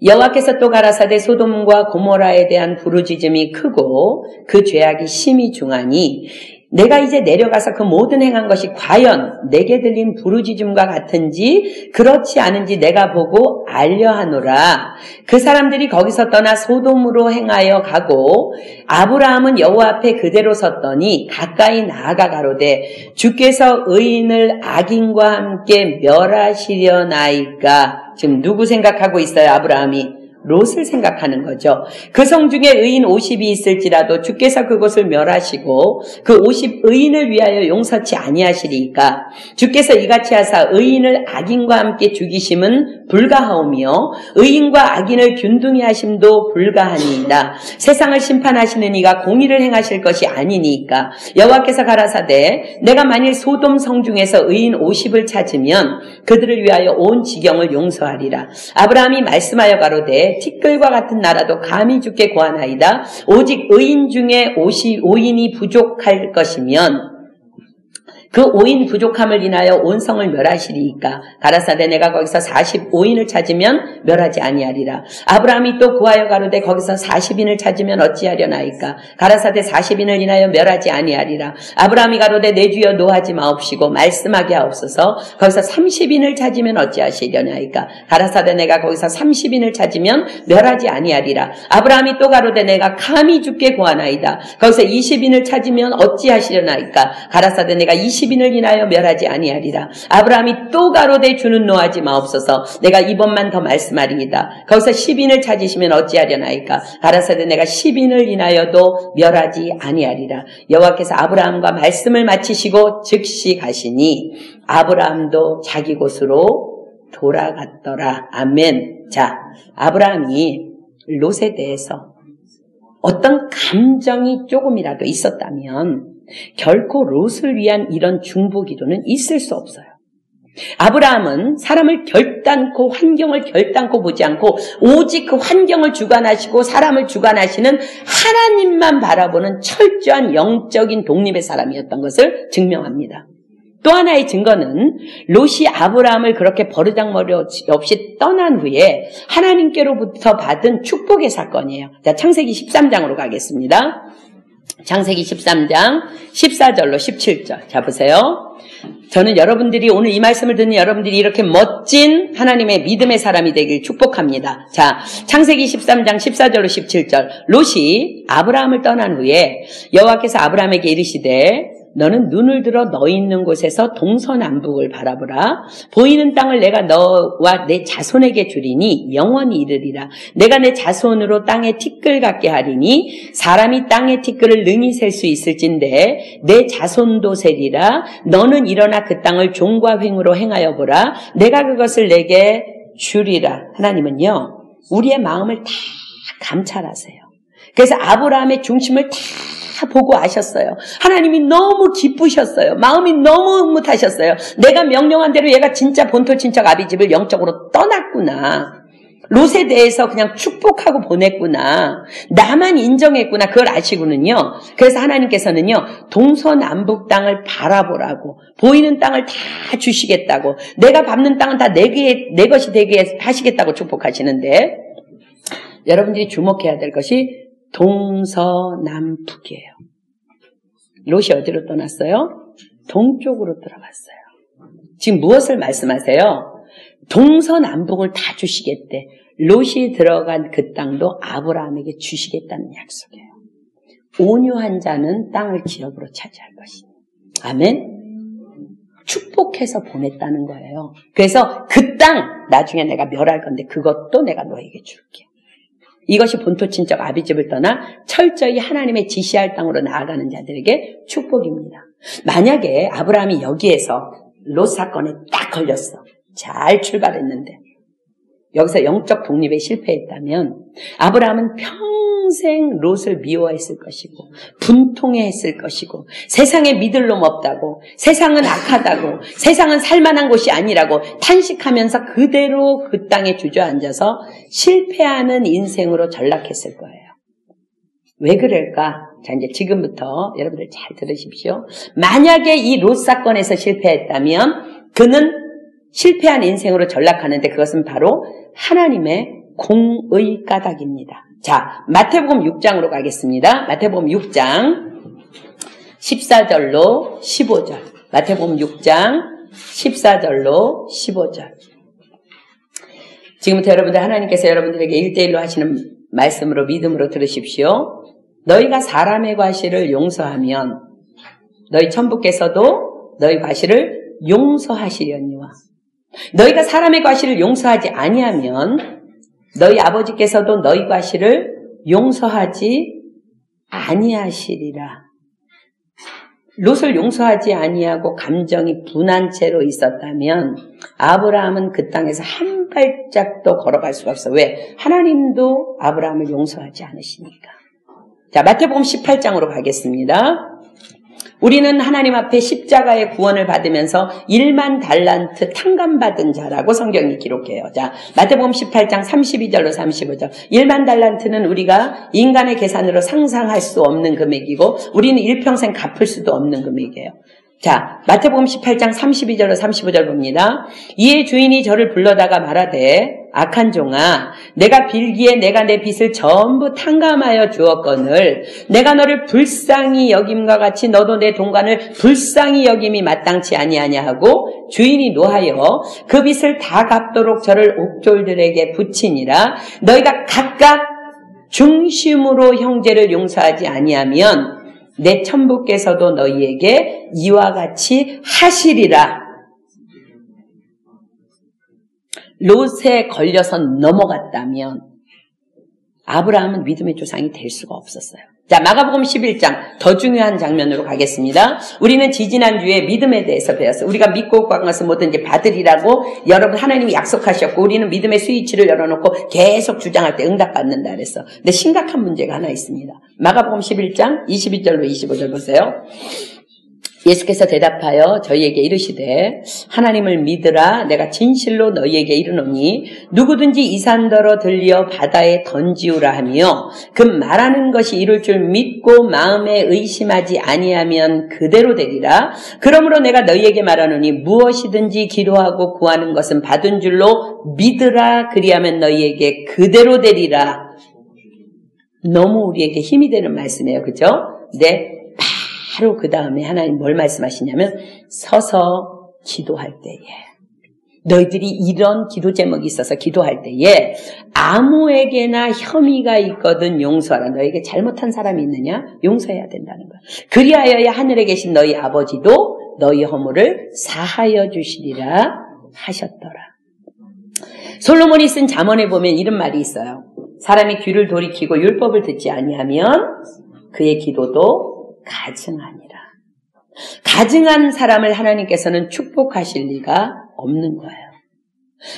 여호와께서 또 가라사대 소돔과 고모라에 대한 부르짖음이 크고 그 죄악이 심히 중하니 내가 이제 내려가서 그 모든 행한 것이 과연 내게 들린 부르짖음과 같은지 그렇지 않은지 내가 보고 알려하노라. 그 사람들이 거기서 떠나 소돔으로 행하여 가고 아브라함은 여호와 앞에 그대로 섰더니 가까이 나아가 가로되 주께서 의인을 악인과 함께 멸하시려나이까. 지금 누구 생각하고 있어요? 아브라함이 롯을 생각하는 거죠. 그 성 중에 의인 50이 있을지라도 주께서 그곳을 멸하시고 그 50 의인을 위하여 용서치 아니하시리이까. 주께서 이같이 하사 의인을 악인과 함께 죽이심은 불가하오며 의인과 악인을 균등히 하심도 불가하니이다. 세상을 심판하시는 이가 공의를 행하실 것이 아니니까. 여호와께서 가라사대 내가 만일 소돔 성 중에서 의인 50을 찾으면 그들을 위하여 온 지경을 용서하리라. 아브라함이 말씀하여 가로되 티끌과 같은 나라도 감히 주께 구하나이다. 오직 의인 중에 5인이 부족할 것이면 그 5인 부족함을 인하여 온 성을 멸하시리이까. 가라사대 내가 거기서 45인을 찾으면 멸하지 아니하리라. 아브라함이 또 구하여 가로되 거기서 40인을 찾으면 어찌하려나이까. 가라사대 40인을 인하여 멸하지 아니하리라. 아브라함이 가로되 내 주여 노하지 마옵시고 말씀하게 하옵소서. 거기서 30인을 찾으면 어찌하시려나이까. 가라사대 내가 거기서 30인을 찾으면 멸하지 아니하리라. 아브라함이 또 가로되 내가 감히 주께 구하나이다. 거기서 20인을 찾으면 어찌하시려나이까. 가라사대 내가 20인을 인하여 멸하지 아니하리라. 아브라함이 또 가로되 주는 노하지 마옵소서. 내가 이번만 더 말씀하리이다. 거기서 10인을 찾으시면 어찌하려나이까. 가라사대 내가 10인을 인하여도 멸하지 아니하리라. 여호와께서 아브라함과 말씀을 마치시고 즉시 가시니 아브라함도 자기 곳으로 돌아갔더라. 아멘. 자, 아브라함이 롯에 대해서 어떤 감정이 조금이라도 있었다면 결코 롯을 위한 이런 중보 기도는 있을 수 없어요. 아브라함은 사람을 결단코 환경을 결단코 보지 않고 오직 그 환경을 주관하시고 사람을 주관하시는 하나님만 바라보는 철저한 영적인 독립의 사람이었던 것을 증명합니다. 또 하나의 증거는 롯이 아브라함을 그렇게 버르장머리 없이 떠난 후에 하나님께로부터 받은 축복의 사건이에요. 자, 창세기 13장으로 가겠습니다. 창세기 13장 14절로 17절. 자, 보세요. 저는 여러분들이 오늘 이 말씀을 듣는 여러분들이 이렇게 멋진 하나님의 믿음의 사람이 되길 축복합니다. 자, 창세기 13장 14절로 17절. 롯이 아브라함을 떠난 후에 여호와께서 아브라함에게 이르시되 너는 눈을 들어 너 있는 곳에서 동서남북을 바라보라. 보이는 땅을 내가 너와 내 자손에게 주리니 영원히 이르리라. 내가 내 자손으로 땅에 티끌 같게 하리니 사람이 땅의 티끌을 능히 셀 수 있을진데 내 자손도 세리라. 너는 일어나 그 땅을 종과 횡으로 행하여 보라. 내가 그것을 내게 주리라. 하나님은요, 우리의 마음을 다 감찰하세요. 그래서 아브라함의 중심을 다 보고 아셨어요. 하나님이 너무 기쁘셨어요. 마음이 너무 흐뭇하셨어요. 내가 명령한 대로 얘가 진짜 본토 친척 아비집을 영적으로 떠났구나. 롯에 대해서 그냥 축복하고 보냈구나. 나만 인정했구나. 그걸 아시고는요. 그래서 하나님께서는요, 동서남북 땅을 바라보라고, 보이는 땅을 다 주시겠다고, 내가 밟는 땅은 다 내 것이 되게 하시겠다고 축복하시는데, 여러분들이 주목해야 될 것이 동서남북이에요. 롯이 어디로 떠났어요? 동쪽으로 들어갔어요. 지금 무엇을 말씀하세요? 동서남북을 다 주시겠대. 롯이 들어간 그 땅도 아브라함에게 주시겠다는 약속이에요. 온유한 자는 땅을 기업으로 차지할 것이니. 아멘? 축복해서 보냈다는 거예요. 그래서 그 땅 나중에 내가 멸할 건데 그것도 내가 너에게 줄게. 이것이 본토 친척 아비집을 떠나 철저히 하나님의 지시할 땅으로 나아가는 자들에게 축복입니다. 만약에 아브라함이 여기에서 롯 사건에 딱 걸렸어. 잘 출발했는데 여기서 영적 독립에 실패했다면 아브라함은 평생 롯을 미워했을 것이고 분통해했을 것이고 세상에 믿을 놈 없다고, 세상은 악하다고, 세상은 살만한 곳이 아니라고 탄식하면서 그대로 그 땅에 주저앉아서 실패하는 인생으로 전락했을 거예요. 왜 그럴까? 자, 이제 지금부터 여러분들 잘 들으십시오. 만약에 이 롯 사건에서 실패했다면 그는 실패한 인생으로 전락하는데 그것은 바로 하나님의 공의 까닭입니다. 자, 마태복음 6장으로 가겠습니다. 마태복음 6장 14절로 15절. 마태복음 6장 14절로 15절. 지금부터 여러분들 하나님께서 여러분들에게 1대1로 하시는 말씀으로 믿음으로 들으십시오. 너희가 사람의 과실을 용서하면 너희 천부께서도 너희 과실을 용서하시려니와 너희가 사람의 과실을 용서하지 아니하면 너희 아버지께서도 너희 과실을 용서하지 아니하시리라. 롯을 용서하지 아니하고 감정이 분한 채로 있었다면 아브라함은 그 땅에서 한 발짝도 걸어갈 수가 없어. 왜? 하나님도 아브라함을 용서하지 않으시니까. 자, 마태복음 18장으로 가겠습니다. 우리는 하나님 앞에 십자가의 구원을 받으면서 1만 달란트 탕감받은 자라고 성경이 기록해요. 자, 마태복음 18장 32절로 35절. 1만 달란트는 우리가 인간의 계산으로 상상할 수 없는 금액이고 우리는 일평생 갚을 수도 없는 금액이에요. 자, 마태복음 18장 32절로 35절 봅니다. 이에 주인이 저를 불러다가 말하되 악한 종아, 내가 빌기에 내가 내 빚을 전부 탕감하여 주었거늘 내가 너를 불쌍히 여김과 같이 너도 내 동관을 불쌍히 여김이 마땅치 아니하냐 하고 주인이 노하여 그 빚을 다 갚도록 저를 옥졸들에게 붙이니라. 너희가 각각 중심으로 형제를 용서하지 아니하면 내 천부께서도 너희에게 이와 같이 하시리라. 롯에 걸려서 넘어갔다면 아브라함은 믿음의 조상이 될 수가 없었어요. 자, 마가복음 11장 더 중요한 장면으로 가겠습니다. 우리는 지지난주에 믿음에 대해서 배웠어요. 우리가 믿고 구한 것은 뭐든지 받으리라고 여러분 하나님이 약속하셨고 우리는 믿음의 스위치를 열어놓고 계속 주장할 때 응답받는다 그랬어. 근데 심각한 문제가 하나 있습니다. 마가복음 11장 22절로 25절 보세요. 예수께서 대답하여 저희에게 이르시되 하나님을 믿으라. 내가 진실로 너희에게 이르노니 누구든지 이 산더러 들려 바다에 던지우라 하며 그 말하는 것이 이룰 줄 믿고 마음에 의심하지 아니하면 그대로 되리라. 그러므로 내가 너희에게 말하노니 무엇이든지 기도하고 구하는 것은 받은 줄로 믿으라. 그리하면 너희에게 그대로 되리라. 너무 우리에게 힘이 되는 말씀이에요. 그죠? 네. 바로 그 다음에 하나님 뭘 말씀하시냐면 서서 기도할 때에 너희들이 이런 기도 제목이 있어서 기도할 때에 아무에게나 혐의가 있거든 용서하라. 너에게 잘못한 사람이 있느냐? 용서해야 된다는 거야. 그리하여야 하늘에 계신 너희 아버지도 너희 허물을 사하여 주시리라 하셨더라. 솔로몬이 쓴 잠언에 보면 이런 말이 있어요. 사람이 귀를 돌이키고 율법을 듣지 아니하면 그의 기도도 가증하니라. 가증한 사람을 하나님께서는 축복하실 리가 없는 거예요.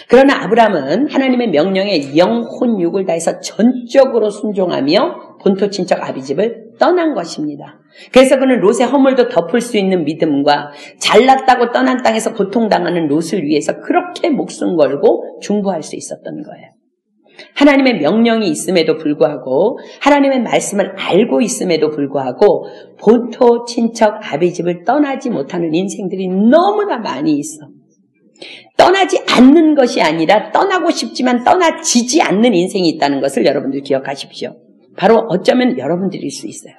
그러나 아브라함은 하나님의 명령에 영혼 육을 다해서 전적으로 순종하며 본토 친척 아비집을 떠난 것입니다. 그래서 그는 롯의 허물도 덮을 수 있는 믿음과 잘났다고 떠난 땅에서 고통당하는 롯을 위해서 그렇게 목숨 걸고 중보할 수 있었던 거예요. 하나님의 명령이 있음에도 불구하고 하나님의 말씀을 알고 있음에도 불구하고 본토 친척 아비집을 떠나지 못하는 인생들이 너무나 많이 있어. 떠나지 않는 것이 아니라 떠나고 싶지만 떠나지지 않는 인생이 있다는 것을 여러분들 기억하십시오. 바로 어쩌면 여러분들일 수 있어요.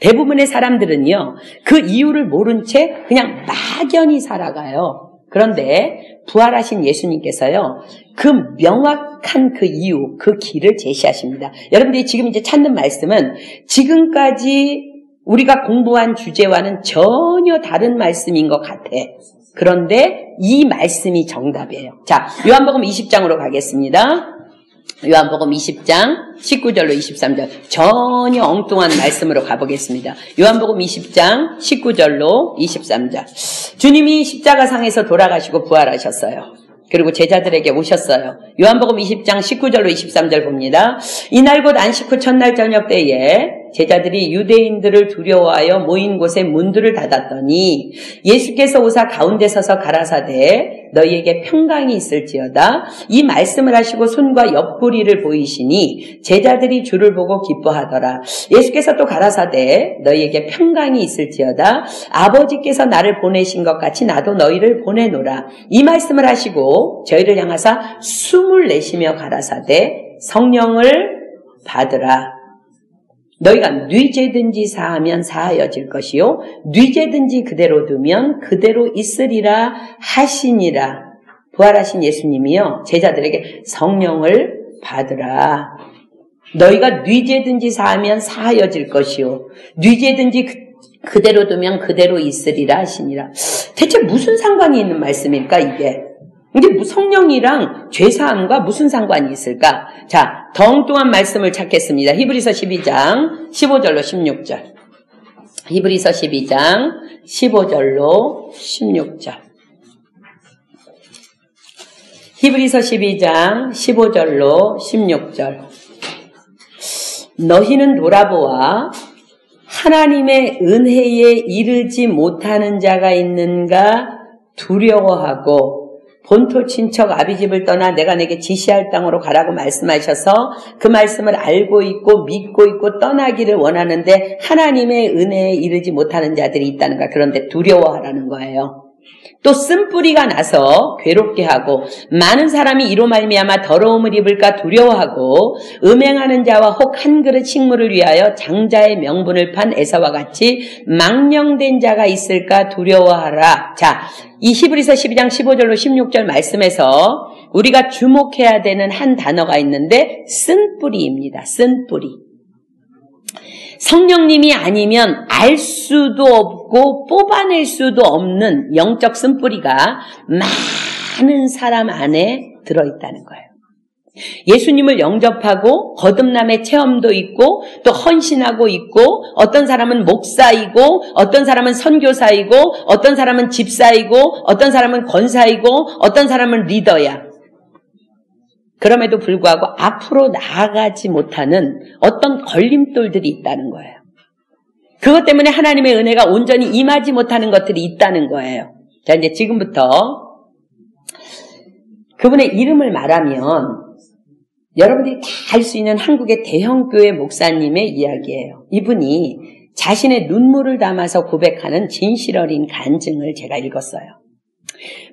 대부분의 사람들은요, 그 이유를 모른 채 그냥 막연히 살아가요. 그런데 부활하신 예수님께서요, 그 명확한 그 이유, 그 길을 제시하십니다. 여러분들이 지금 이제 찾는 말씀은 지금까지 우리가 공부한 주제와는 전혀 다른 말씀인 것 같아. 그런데 이 말씀이 정답이에요. 자, 요한복음 20장으로 가겠습니다. 요한복음 20장 19절로 23절 전혀 엉뚱한 말씀으로 가보겠습니다. 요한복음 20장 19절로 23절 주님이 십자가상에서 돌아가시고 부활하셨어요. 그리고 제자들에게 오셨어요. 요한복음 20장 19절로 23절 봅니다. 이날 곧 안식 후 첫날 저녁 때에 제자들이 유대인들을 두려워하여 모인 곳에 문들을 닫았더니 예수께서 오사 가운데 서서 가라사대 너희에게 평강이 있을지어다. 이 말씀을 하시고 손과 옆구리를 보이시니 제자들이 주를 보고 기뻐하더라. 예수께서 또 가라사대 너희에게 평강이 있을지어다. 아버지께서 나를 보내신 것 같이 나도 너희를 보내노라. 이 말씀을 하시고 저희를 향하사 숨을 내쉬며 가라사대 성령을 받으라. 너희가 뉘죄든지 사하면 사하여질 것이요 뉘죄든지 그대로 두면 그대로 있으리라 하시니라. 부활하신 예수님이요 제자들에게 성령을 받으라. 너희가 뉘죄든지 사하면 사하여질 것이요 뉘죄든지 그대로 두면 그대로 있으리라 하시니라. 대체 무슨 상관이 있는 말씀일까 이게? 이게 성령이랑 죄사함과 무슨 상관이 있을까? 자, 더 엉뚱한 말씀을 찾겠습니다. 히브리서 12장 15절로 16절. 히브리서 12장 15절로 16절. 히브리서 12장 15절로 16절. 너희는 돌아보아 하나님의 은혜에 이르지 못하는 자가 있는가 두려워하고 본토 친척 아비집을 떠나 내가 내게 지시할 땅으로 가라고 말씀하셔서 그 말씀을 알고 있고 믿고 있고 떠나기를 원하는데 하나님의 은혜에 이르지 못하는 자들이 있다는가. 그런데 두려워하라는 거예요. 또 쓴뿌리가 나서 괴롭게 하고 많은 사람이 이로 말미암아 더러움을 입을까 두려워하고 음행하는 자와 혹 한 그릇 식물을 위하여 장자의 명분을 판 에사와 같이 망령된 자가 있을까 두려워하라. 자, 이 히브리서 12장 15절로 16절 말씀에서 우리가 주목해야 되는 한 단어가 있는데 쓴뿌리입니다. 쓴뿌리. 성령님이 아니면 알 수도 없고 뽑아낼 수도 없는 영적 쓴뿌리가 많은 사람 안에 들어있다는 거예요. 예수님을 영접하고 거듭남의 체험도 있고 또 헌신하고 있고 어떤 사람은 목사이고 어떤 사람은 선교사이고 어떤 사람은 집사이고 어떤 사람은 권사이고 어떤 사람은 리더야. 그럼에도 불구하고 앞으로 나아가지 못하는 어떤 걸림돌들이 있다는 거예요. 그것 때문에 하나님의 은혜가 온전히 임하지 못하는 것들이 있다는 거예요. 자, 이제 지금부터 그분의 이름을 말하면 여러분들이 다 알 수 있는 한국의 대형교회 목사님의 이야기예요. 이분이 자신의 눈물을 담아서 고백하는 진실 어린 간증을 제가 읽었어요.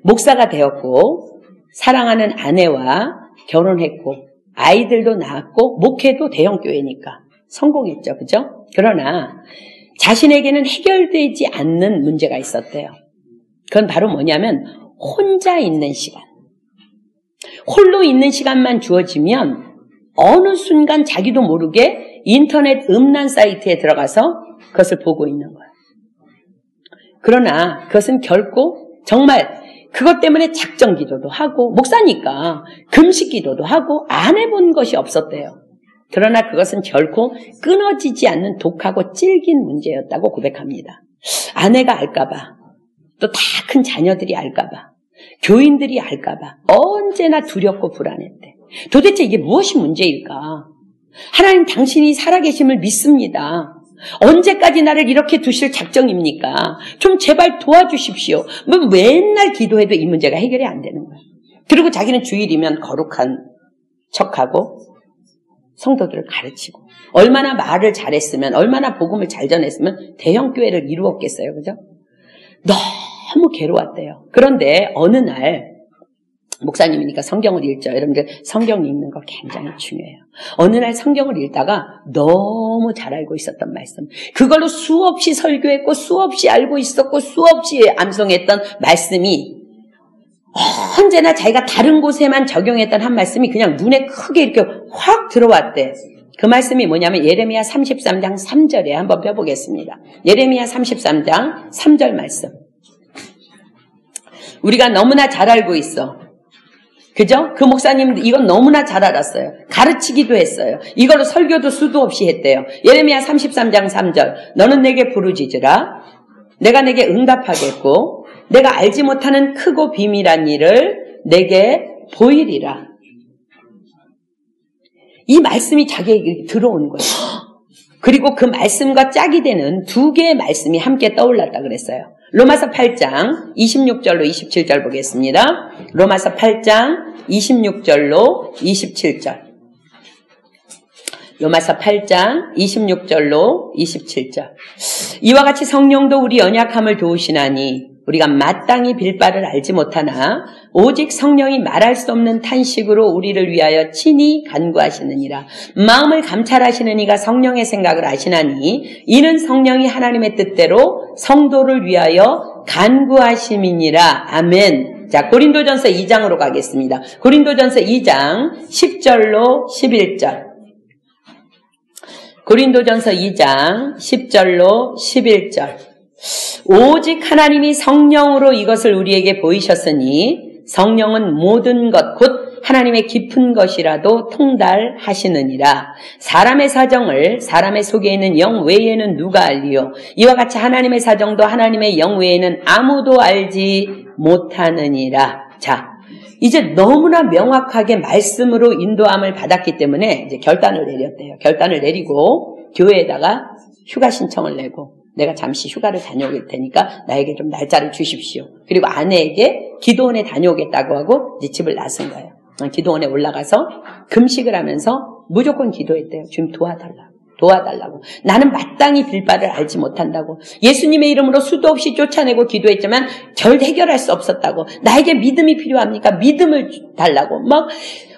목사가 되었고 사랑하는 아내와 결혼했고 아이들도 낳았고 목회도 대형교회니까 성공했죠. 그죠? 그러나 자신에게는 해결되지 않는 문제가 있었대요. 그건 바로 뭐냐면 혼자 있는 시간. 홀로 있는 시간만 주어지면 어느 순간 자기도 모르게 인터넷 음란 사이트에 들어가서 그것을 보고 있는 거예요. 그러나 그것은 결코 정말 그것 때문에 작정 기도도 하고 목사니까 금식 기도도 하고 안 해본 것이 없었대요. 그러나 그것은 결코 끊어지지 않는 독하고 찔긴 문제였다고 고백합니다. 아내가 알까봐 또 다 큰 자녀들이 알까봐 교인들이 알까봐 언제나 두렵고 불안했대. 도대체 이게 무엇이 문제일까? 하나님 당신이 살아계심을 믿습니다. 언제까지 나를 이렇게 두실 작정입니까? 좀 제발 도와주십시오. 뭐 맨날 기도해도 이 문제가 해결이 안 되는 거예요. 그리고 자기는 주일이면 거룩한 척하고 성도들을 가르치고 얼마나 말을 잘했으면 얼마나 복음을 잘 전했으면 대형교회를 이루었겠어요. 그죠? 너무 괴로웠대요. 그런데 어느 날 목사님이니까 성경을 읽죠. 여러분들 성경 읽는 거 굉장히 중요해요. 어느 날 성경을 읽다가 너무 잘 알고 있었던 말씀. 그걸로 수없이 설교했고 수없이 알고 있었고 수없이 암송했던 말씀이 언제나 자기가 다른 곳에만 적용했던 한 말씀이 그냥 눈에 크게 이렇게 확 들어왔대. 그 말씀이 뭐냐면 예레미야 33장 3절에 한번 펴보겠습니다. 예레미야 33장 3절 말씀. 우리가 너무나 잘 알고 있어. 그죠? 그 목사님 이건 너무나 잘 알았어요. 가르치기도 했어요. 이걸로 설교도 수도 없이 했대요. 예레미야 33장 3절. 너는 내게 부르짖으라. 내가 내게 응답하겠고 내가 알지 못하는 크고 비밀한 일을 내게 보이리라. 이 말씀이 자기에게 들어오는 거예요. 그리고 그 말씀과 짝이 되는 두 개의 말씀이 함께 떠올랐다 그랬어요. 로마서 8장 26절로 27절 보겠습니다. 로마서 8장 26절로 27절. 로마서 8장 26절로 27절. 이와 같이 성령도 우리 연약함을 도우시나니 우리가 마땅히 빌 바를 알지 못하나 오직 성령이 말할 수 없는 탄식으로 우리를 위하여 친히 간구하시느니라. 마음을 감찰하시는 이가 성령의 생각을 아시나니 이는 성령이 하나님의 뜻대로 성도를 위하여 간구하심이니라. 아멘. 자, 고린도전서 2장으로 가겠습니다. 고린도전서 2장 10절로 11절. 고린도전서 2장 10절로 11절. 오직 하나님이 성령으로 이것을 우리에게 보이셨으니 성령은 모든 것 곧 하나님의 깊은 것이라도 통달하시느니라. 사람의 사정을 사람의 속에 있는 영 외에는 누가 알리요? 이와 같이 하나님의 사정도 하나님의 영 외에는 아무도 알지 못하느니라. 자, 이제 너무나 명확하게 말씀으로 인도함을 받았기 때문에 이제 결단을 내렸대요. 결단을 내리고 교회에다가 휴가 신청을 내고 내가 잠시 휴가를 다녀오길 테니까 나에게 좀 날짜를 주십시오. 그리고 아내에게 기도원에 다녀오겠다고 하고 이제 집을 나선 거예요. 기도원에 올라가서 금식을 하면서 무조건 기도했대요. 주님 도와달라고. 나는 마땅히 빌 바를 알지 못한다고. 예수님의 이름으로 수도 없이 쫓아내고 기도했지만 절 해결할 수 없었다고. 나에게 믿음이 필요합니까? 믿음을 달라고. 막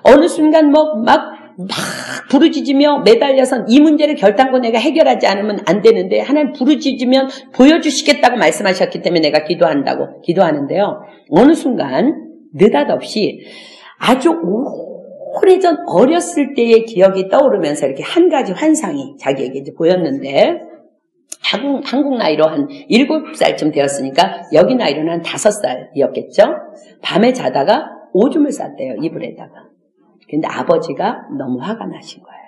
어느 순간 막 부르짖으며 매달려서 이 문제를 결단코 내가 해결하지 않으면 안 되는데 하나님 부르짖으면 보여주시겠다고 말씀하셨기 때문에 내가 기도하는데요. 어느 순간 느닷없이 아주 오래전 어렸을 때의 기억이 떠오르면서 이렇게 한 가지 환상이 자기에게 이제 보였는데 한국 나이로 한 7살쯤 되었으니까 여기 나이로는 한 5살이었겠죠. 밤에 자다가 오줌을 쌌대요. 이불에다가. 근데 아버지가 너무 화가 나신 거예요.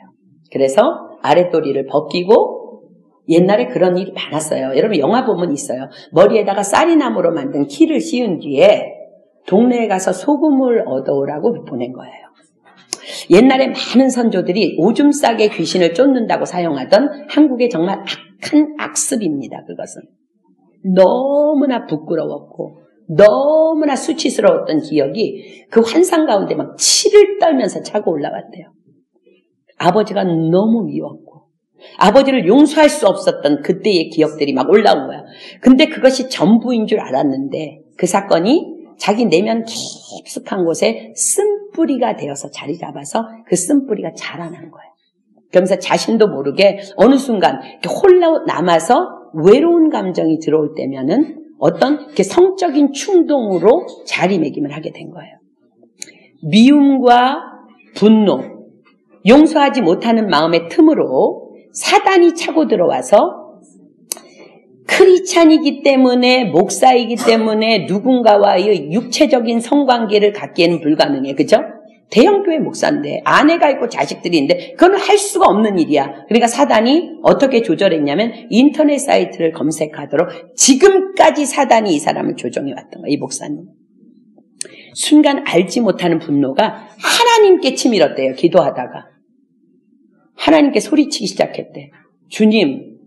그래서 아랫도리를 벗기고 옛날에 그런 일이 많았어요. 여러분 영화 보면 있어요. 머리에다가 쌀이나무로 만든 키를 씌운 뒤에 동네에 가서 소금을 얻어오라고 보낸 거예요. 옛날에 많은 선조들이 오줌 싸게 귀신을 쫓는다고 사용하던 한국의 정말 악한 악습입니다. 그것은. 너무나 부끄러웠고 너무나 수치스러웠던 기억이 그 환상 가운데 막 치를 떨면서 차고 올라왔대요. 아버지가 너무 미웠고 아버지를 용서할 수 없었던 그때의 기억들이 막 올라온 거야. 근데 그것이 전부인 줄 알았는데 그 사건이 자기 내면 깊숙한 곳에 쓴뿌리가 되어서 자리 잡아서 그 쓴뿌리가 자라난 거예요. 그러면서 자신도 모르게 어느 순간 홀로 남아서 외로운 감정이 들어올 때면은 어떤 이렇게 성적인 충동으로 자리매김을 하게 된 거예요. 미움과 분노, 용서하지 못하는 마음의 틈으로 사단이 차고 들어와서 크리스찬이기 때문에 목사이기 때문에 누군가와의 육체적인 성관계를 갖기에는 불가능해. 그죠? 대형교회 목사인데 아내가 있고 자식들이 있는데 그건 할 수가 없는 일이야. 그러니까 사단이 어떻게 조절했냐면 인터넷 사이트를 검색하도록 지금까지 사단이 이 사람을 조정해 왔던 거야. 이 목사님. 순간 알지 못하는 분노가 하나님께 치밀었대요. 기도하다가. 하나님께 소리치기 시작했대. 주님,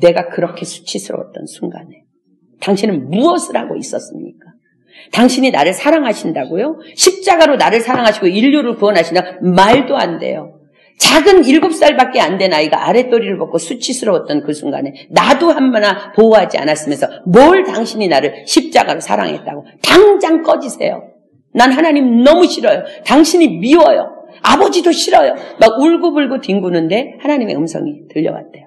내가 그렇게 수치스러웠던 순간에 당신은 무엇을 하고 있었습니까? 당신이 나를 사랑하신다고요? 십자가로 나를 사랑하시고 인류를 구원하신다? 말도 안 돼요. 작은 7살밖에 안 된 아이가 아랫도리를 벗고 수치스러웠던 그 순간에 나도 한번나 보호하지 않았으면서 뭘 당신이 나를 십자가로 사랑했다고. 당장 꺼지세요. 난 하나님 너무 싫어요. 당신이 미워요. 아버지도 싫어요. 막 울고불고 뒹구는데 하나님의 음성이 들려왔대요.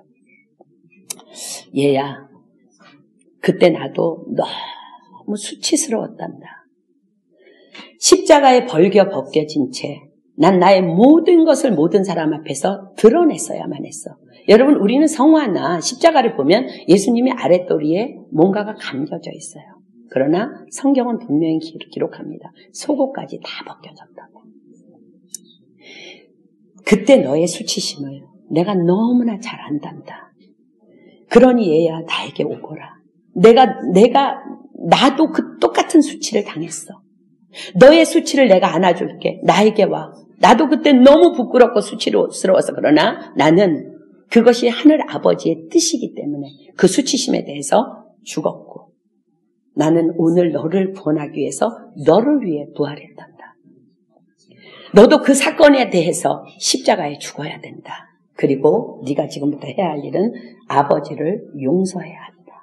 얘야, 그때 나도 너무 수치스러웠단다. 십자가에 벌겨 벗겨진 채 난 나의 모든 것을 모든 사람 앞에서 드러냈어야만 했어. 여러분, 우리는 성화나 십자가를 보면 예수님이 아랫도리에 뭔가가 감겨져 있어요. 그러나 성경은 분명히 기록합니다. 속옷까지 다 벗겨졌다고. 그때 너의 수치심을 내가 너무나 잘 안단다. 그러니 얘야, 나에게 오거라. 나도 그 똑같은 수치를 당했어. 너의 수치를 내가 안아줄게. 나에게 와. 나도 그때 너무 부끄럽고 수치스러워서 그러나 나는 그것이 하늘 아버지의 뜻이기 때문에 그 수치심에 대해서 죽었고 나는 오늘 너를 구원하기 위해서 너를 위해 부활했단다. 너도 그 사건에 대해서 십자가에 죽어야 된다. 그리고 네가 지금부터 해야 할 일은 아버지를 용서해야 한다.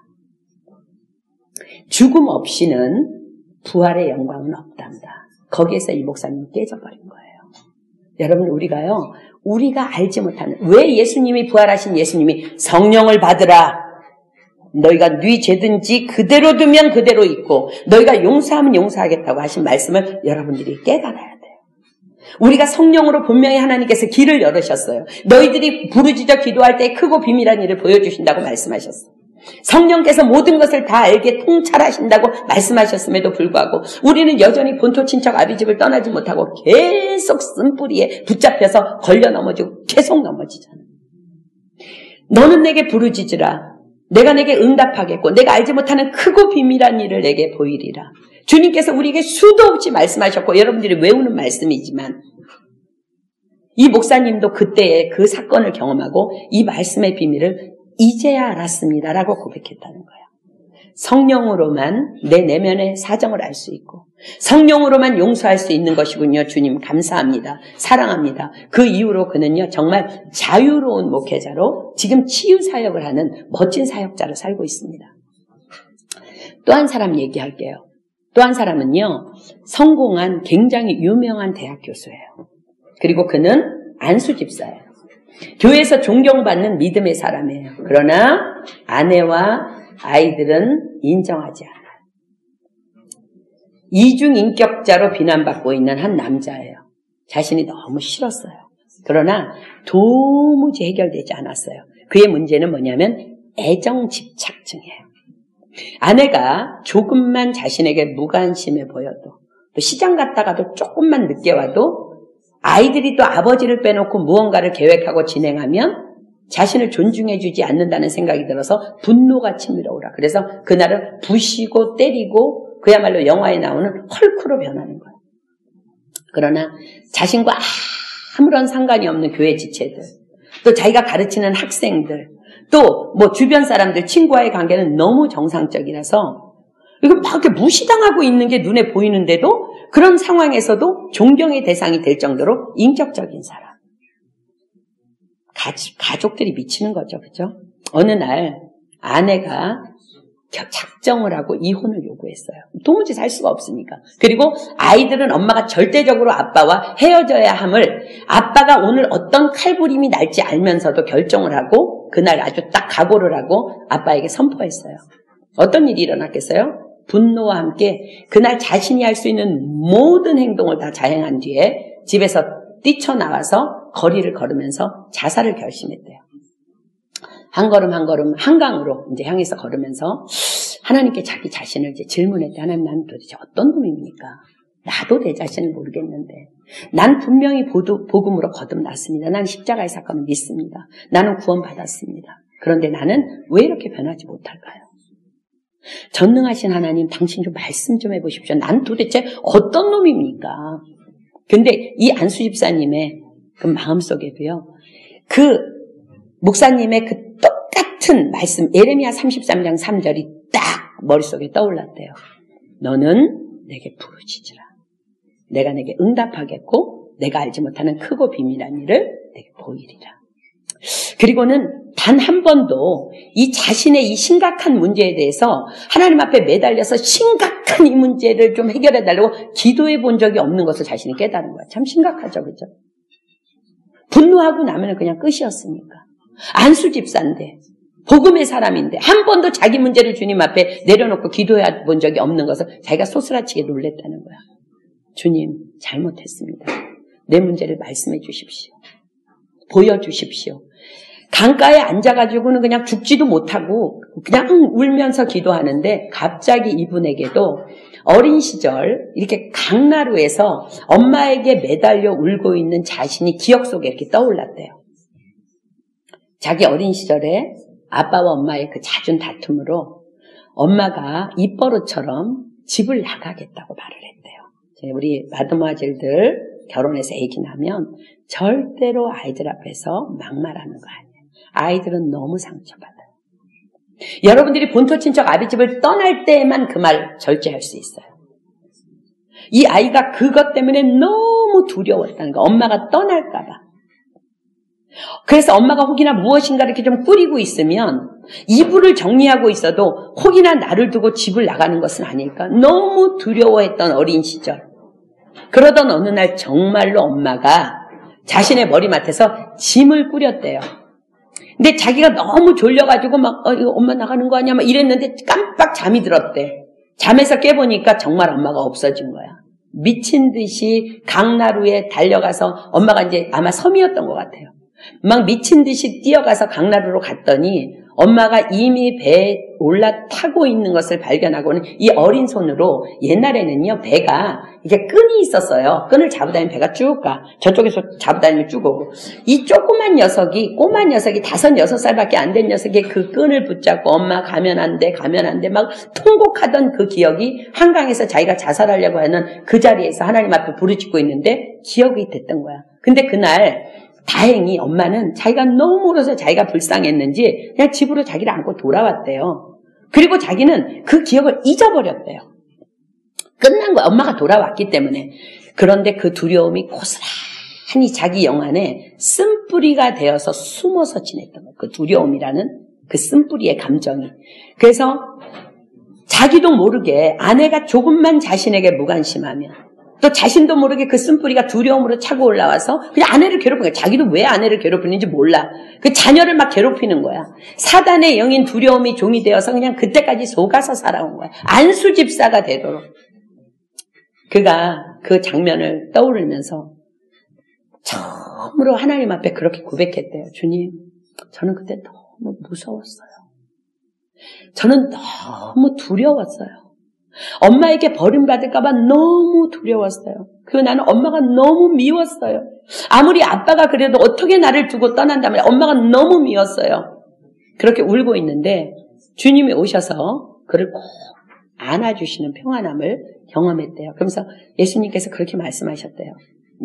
죽음 없이는 부활의 영광은 없단다. 거기에서 이 목사님은 깨져버린 거예요. 여러분, 우리가 알지 못하는, 왜 예수님이 부활하신 예수님이 성령을 받으라. 너희가 네 죄든지 그대로 두면 그대로 있고 너희가 용서하면 용서하겠다고 하신 말씀을 여러분들이 깨달아야 돼요. 우리가 성령으로 분명히 하나님께서 길을 열으셨어요. 너희들이 부르짖어 기도할 때 크고 비밀한 일을 보여주신다고 말씀하셨어요. 성령께서 모든 것을 다 알게 통찰하신다고 말씀하셨음에도 불구하고 우리는 여전히 본토 친척 아비집을 떠나지 못하고 계속 쓴뿌리에 붙잡혀서 걸려 넘어지고 계속 넘어지잖아. 너는 내게 부르짖으라. 내가 내게 응답하겠고 내가 알지 못하는 크고 비밀한 일을 내게 보이리라. 주님께서 우리에게 수도 없이 말씀하셨고 여러분들이 외우는 말씀이지만 이 목사님도 그때의 그 사건을 경험하고 이 말씀의 비밀을 이제야 알았습니다라고 고백했다는 거예요. 성령으로만 내 내면의 사정을 알 수 있고 성령으로만 용서할 수 있는 것이군요. 주님 감사합니다. 사랑합니다. 그 이후로 그는요 정말 자유로운 목회자로 지금 치유 사역을 하는 멋진 사역자로 살고 있습니다. 또 한 사람 얘기할게요. 또 한 사람은요 성공한 굉장히 유명한 대학 교수예요. 그리고 그는 안수 집사예요. 교회에서 존경받는 믿음의 사람이에요. 그러나 아내와 아이들은 인정하지 않아요. 이중인격자로 비난받고 있는 한 남자예요. 자신이 너무 싫었어요. 그러나 도무지 해결되지 않았어요. 그의 문제는 뭐냐면 애정집착증이에요. 아내가 조금만 자신에게 무관심해 보여도 또 시장 갔다가도 조금만 늦게 와도 아이들이 또 아버지를 빼놓고 무언가를 계획하고 진행하면 자신을 존중해주지 않는다는 생각이 들어서 분노가 치밀어오라. 그래서 그날은 부시고 때리고 그야말로 영화에 나오는 헐크로 변하는 거예요. 그러나 자신과 아무런 상관이 없는 교회 지체들, 또 자기가 가르치는 학생들, 또 뭐 주변 사람들, 친구와의 관계는 너무 정상적이라서 이거 막 이렇게 무시당하고 있는 게 눈에 보이는데도 그런 상황에서도 존경의 대상이 될 정도로 인격적인 사람. 가족들이 미치는 거죠. 그죠? 어느 날 아내가 작정을 하고 이혼을 요구했어요. 도무지 살 수가 없으니까. 그리고 아이들은 엄마가 절대적으로 아빠와 헤어져야 함을 아빠가 오늘 어떤 칼부림이 날지 알면서도 결정을 하고 그날 아주 딱 각오를 하고 아빠에게 선포했어요. 어떤 일이 일어났겠어요? 분노와 함께 그날 자신이 할 수 있는 모든 행동을 다 자행한 뒤에 집에서 뛰쳐나와서 거리를 걸으면서 자살을 결심했대요. 한 걸음 한 걸음 한강으로 이제 향해서 걸으면서 하나님께 자기 자신을 이제 질문했대. 하나님, 난 도대체 어떤 놈입니까? 나도 내 자신을 모르겠는데. 난 분명히 복음으로 거듭났습니다. 난 십자가의 사건을 믿습니다. 나는 구원받았습니다. 그런데 나는 왜 이렇게 변하지 못할까요? 전능하신 하나님, 당신 좀 말씀 좀 해보십시오. 난 도대체 어떤 놈입니까? 근데 이 안수 집사님의 그 마음속에도요, 그 목사님의 그 똑같은 말씀, 예레미야 33장 3절이 딱 머릿속에 떠올랐대요. 너는 내게 부르짖으라. 내가 내게 응답하겠고, 내가 알지 못하는 크고 비밀한 일을 내게 보이리라. 그리고는 단 한 번도 이 자신의 이 심각한 문제에 대해서 하나님 앞에 매달려서 심각한 이 문제를 좀 해결해달라고 기도해 본 적이 없는 것을 자신이 깨달은 거야. 참 심각하죠, 그죠? 분노하고 나면 그냥 끝이었으니까. 안수 집사인데, 복음의 사람인데, 한 번도 자기 문제를 주님 앞에 내려놓고 기도해 본 적이 없는 것을 자기가 소스라치게 놀랬다는 거야. 주님, 잘못했습니다. 내 문제를 말씀해 주십시오. 보여주십시오. 강가에 앉아가지고는 그냥 죽지도 못하고 그냥 울면서 기도하는데 갑자기 이분에게도 어린 시절 이렇게 강나루에서 엄마에게 매달려 울고 있는 자신이 기억 속에 이렇게 떠올랐대요. 자기 어린 시절에 아빠와 엄마의 그 잦은 다툼으로 엄마가 입버릇처럼 집을 나가겠다고 말을 했대요. 우리 마드모아젤들 결혼해서 애기 나면 절대로 아이들 앞에서 막말하는 거 아니에요. 아이들은 너무 상처받아요. 여러분들이 본토 친척 아비집을 떠날 때에만 그 말 절제할 수 있어요. 이 아이가 그것 때문에 너무 두려웠다는 거. 엄마가 떠날까 봐. 그래서 엄마가 혹이나 무엇인가 이렇게 좀 꾸리고 있으면 이불을 정리하고 있어도 혹이나 나를 두고 집을 나가는 것은 아닐까. 너무 두려워했던 어린 시절. 그러던 어느 날 정말로 엄마가 자신의 머리맡에서 짐을 꾸렸대요. 근데 자기가 너무 졸려가지고 막 이거 엄마 나가는 거 아니야? 막 이랬는데 깜빡 잠이 들었대. 잠에서 깨보니까 정말 엄마가 없어진 거야. 미친 듯이 강나루에 달려가서 엄마가 이제 아마 섬이었던 것 같아요. 막 미친 듯이 뛰어가서 강나루로 갔더니 엄마가 이미 배에 올라타고 있는 것을 발견하고는 이 어린 손으로 옛날에는요, 배가 이게 끈이 있었어요. 끈을 잡아다니면 배가 쭉 가. 저쪽에서 잡아다니면 쭉 오고. 이 조그만 녀석이, 꼬만 녀석이 5, 6살밖에 안 된 녀석이 그 끈을 붙잡고 엄마 가면 안 돼, 가면 안 돼 막 통곡하던 그 기억이 한강에서 자기가 자살하려고 하는 그 자리에서 하나님 앞에 부르짖고 있는데 기억이 됐던 거야. 근데 그날 다행히 엄마는 자기가 너무 울어서 자기가 불쌍했는지 그냥 집으로 자기를 안고 돌아왔대요. 그리고 자기는 그 기억을 잊어버렸대요. 끝난 거야. 엄마가 돌아왔기 때문에. 그런데 그 두려움이 고스란히 자기 영안에 쓴뿌리가 되어서 숨어서 지냈던 거예요. 그 두려움이라는 그 쓴뿌리의 감정이. 그래서 자기도 모르게 아내가 조금만 자신에게 무관심하면 또 자신도 모르게 그 쓴뿌리가 두려움으로 차고 올라와서 그냥 아내를 괴롭히는 거야. 자기도 왜 아내를 괴롭히는지 몰라. 그 자녀를 막 괴롭히는 거야. 사단의 영인 두려움이 종이 되어서 그냥 그때까지 속아서 살아온 거야. 안수집사가 되도록. 그가 그 장면을 떠오르면서 처음으로 하나님 앞에 그렇게 고백했대요. 주님, 저는 그때 너무 무서웠어요. 저는 너무 두려웠어요. 엄마에게 버림받을까봐 너무 두려웠어요. 그리고 나는 엄마가 너무 미웠어요. 아무리 아빠가 그래도 어떻게 나를 두고 떠난다면 엄마가 너무 미웠어요. 그렇게 울고 있는데 주님이 오셔서 그를 꼭 안아주시는 평안함을 경험했대요. 그러면서 예수님께서 그렇게 말씀하셨대요.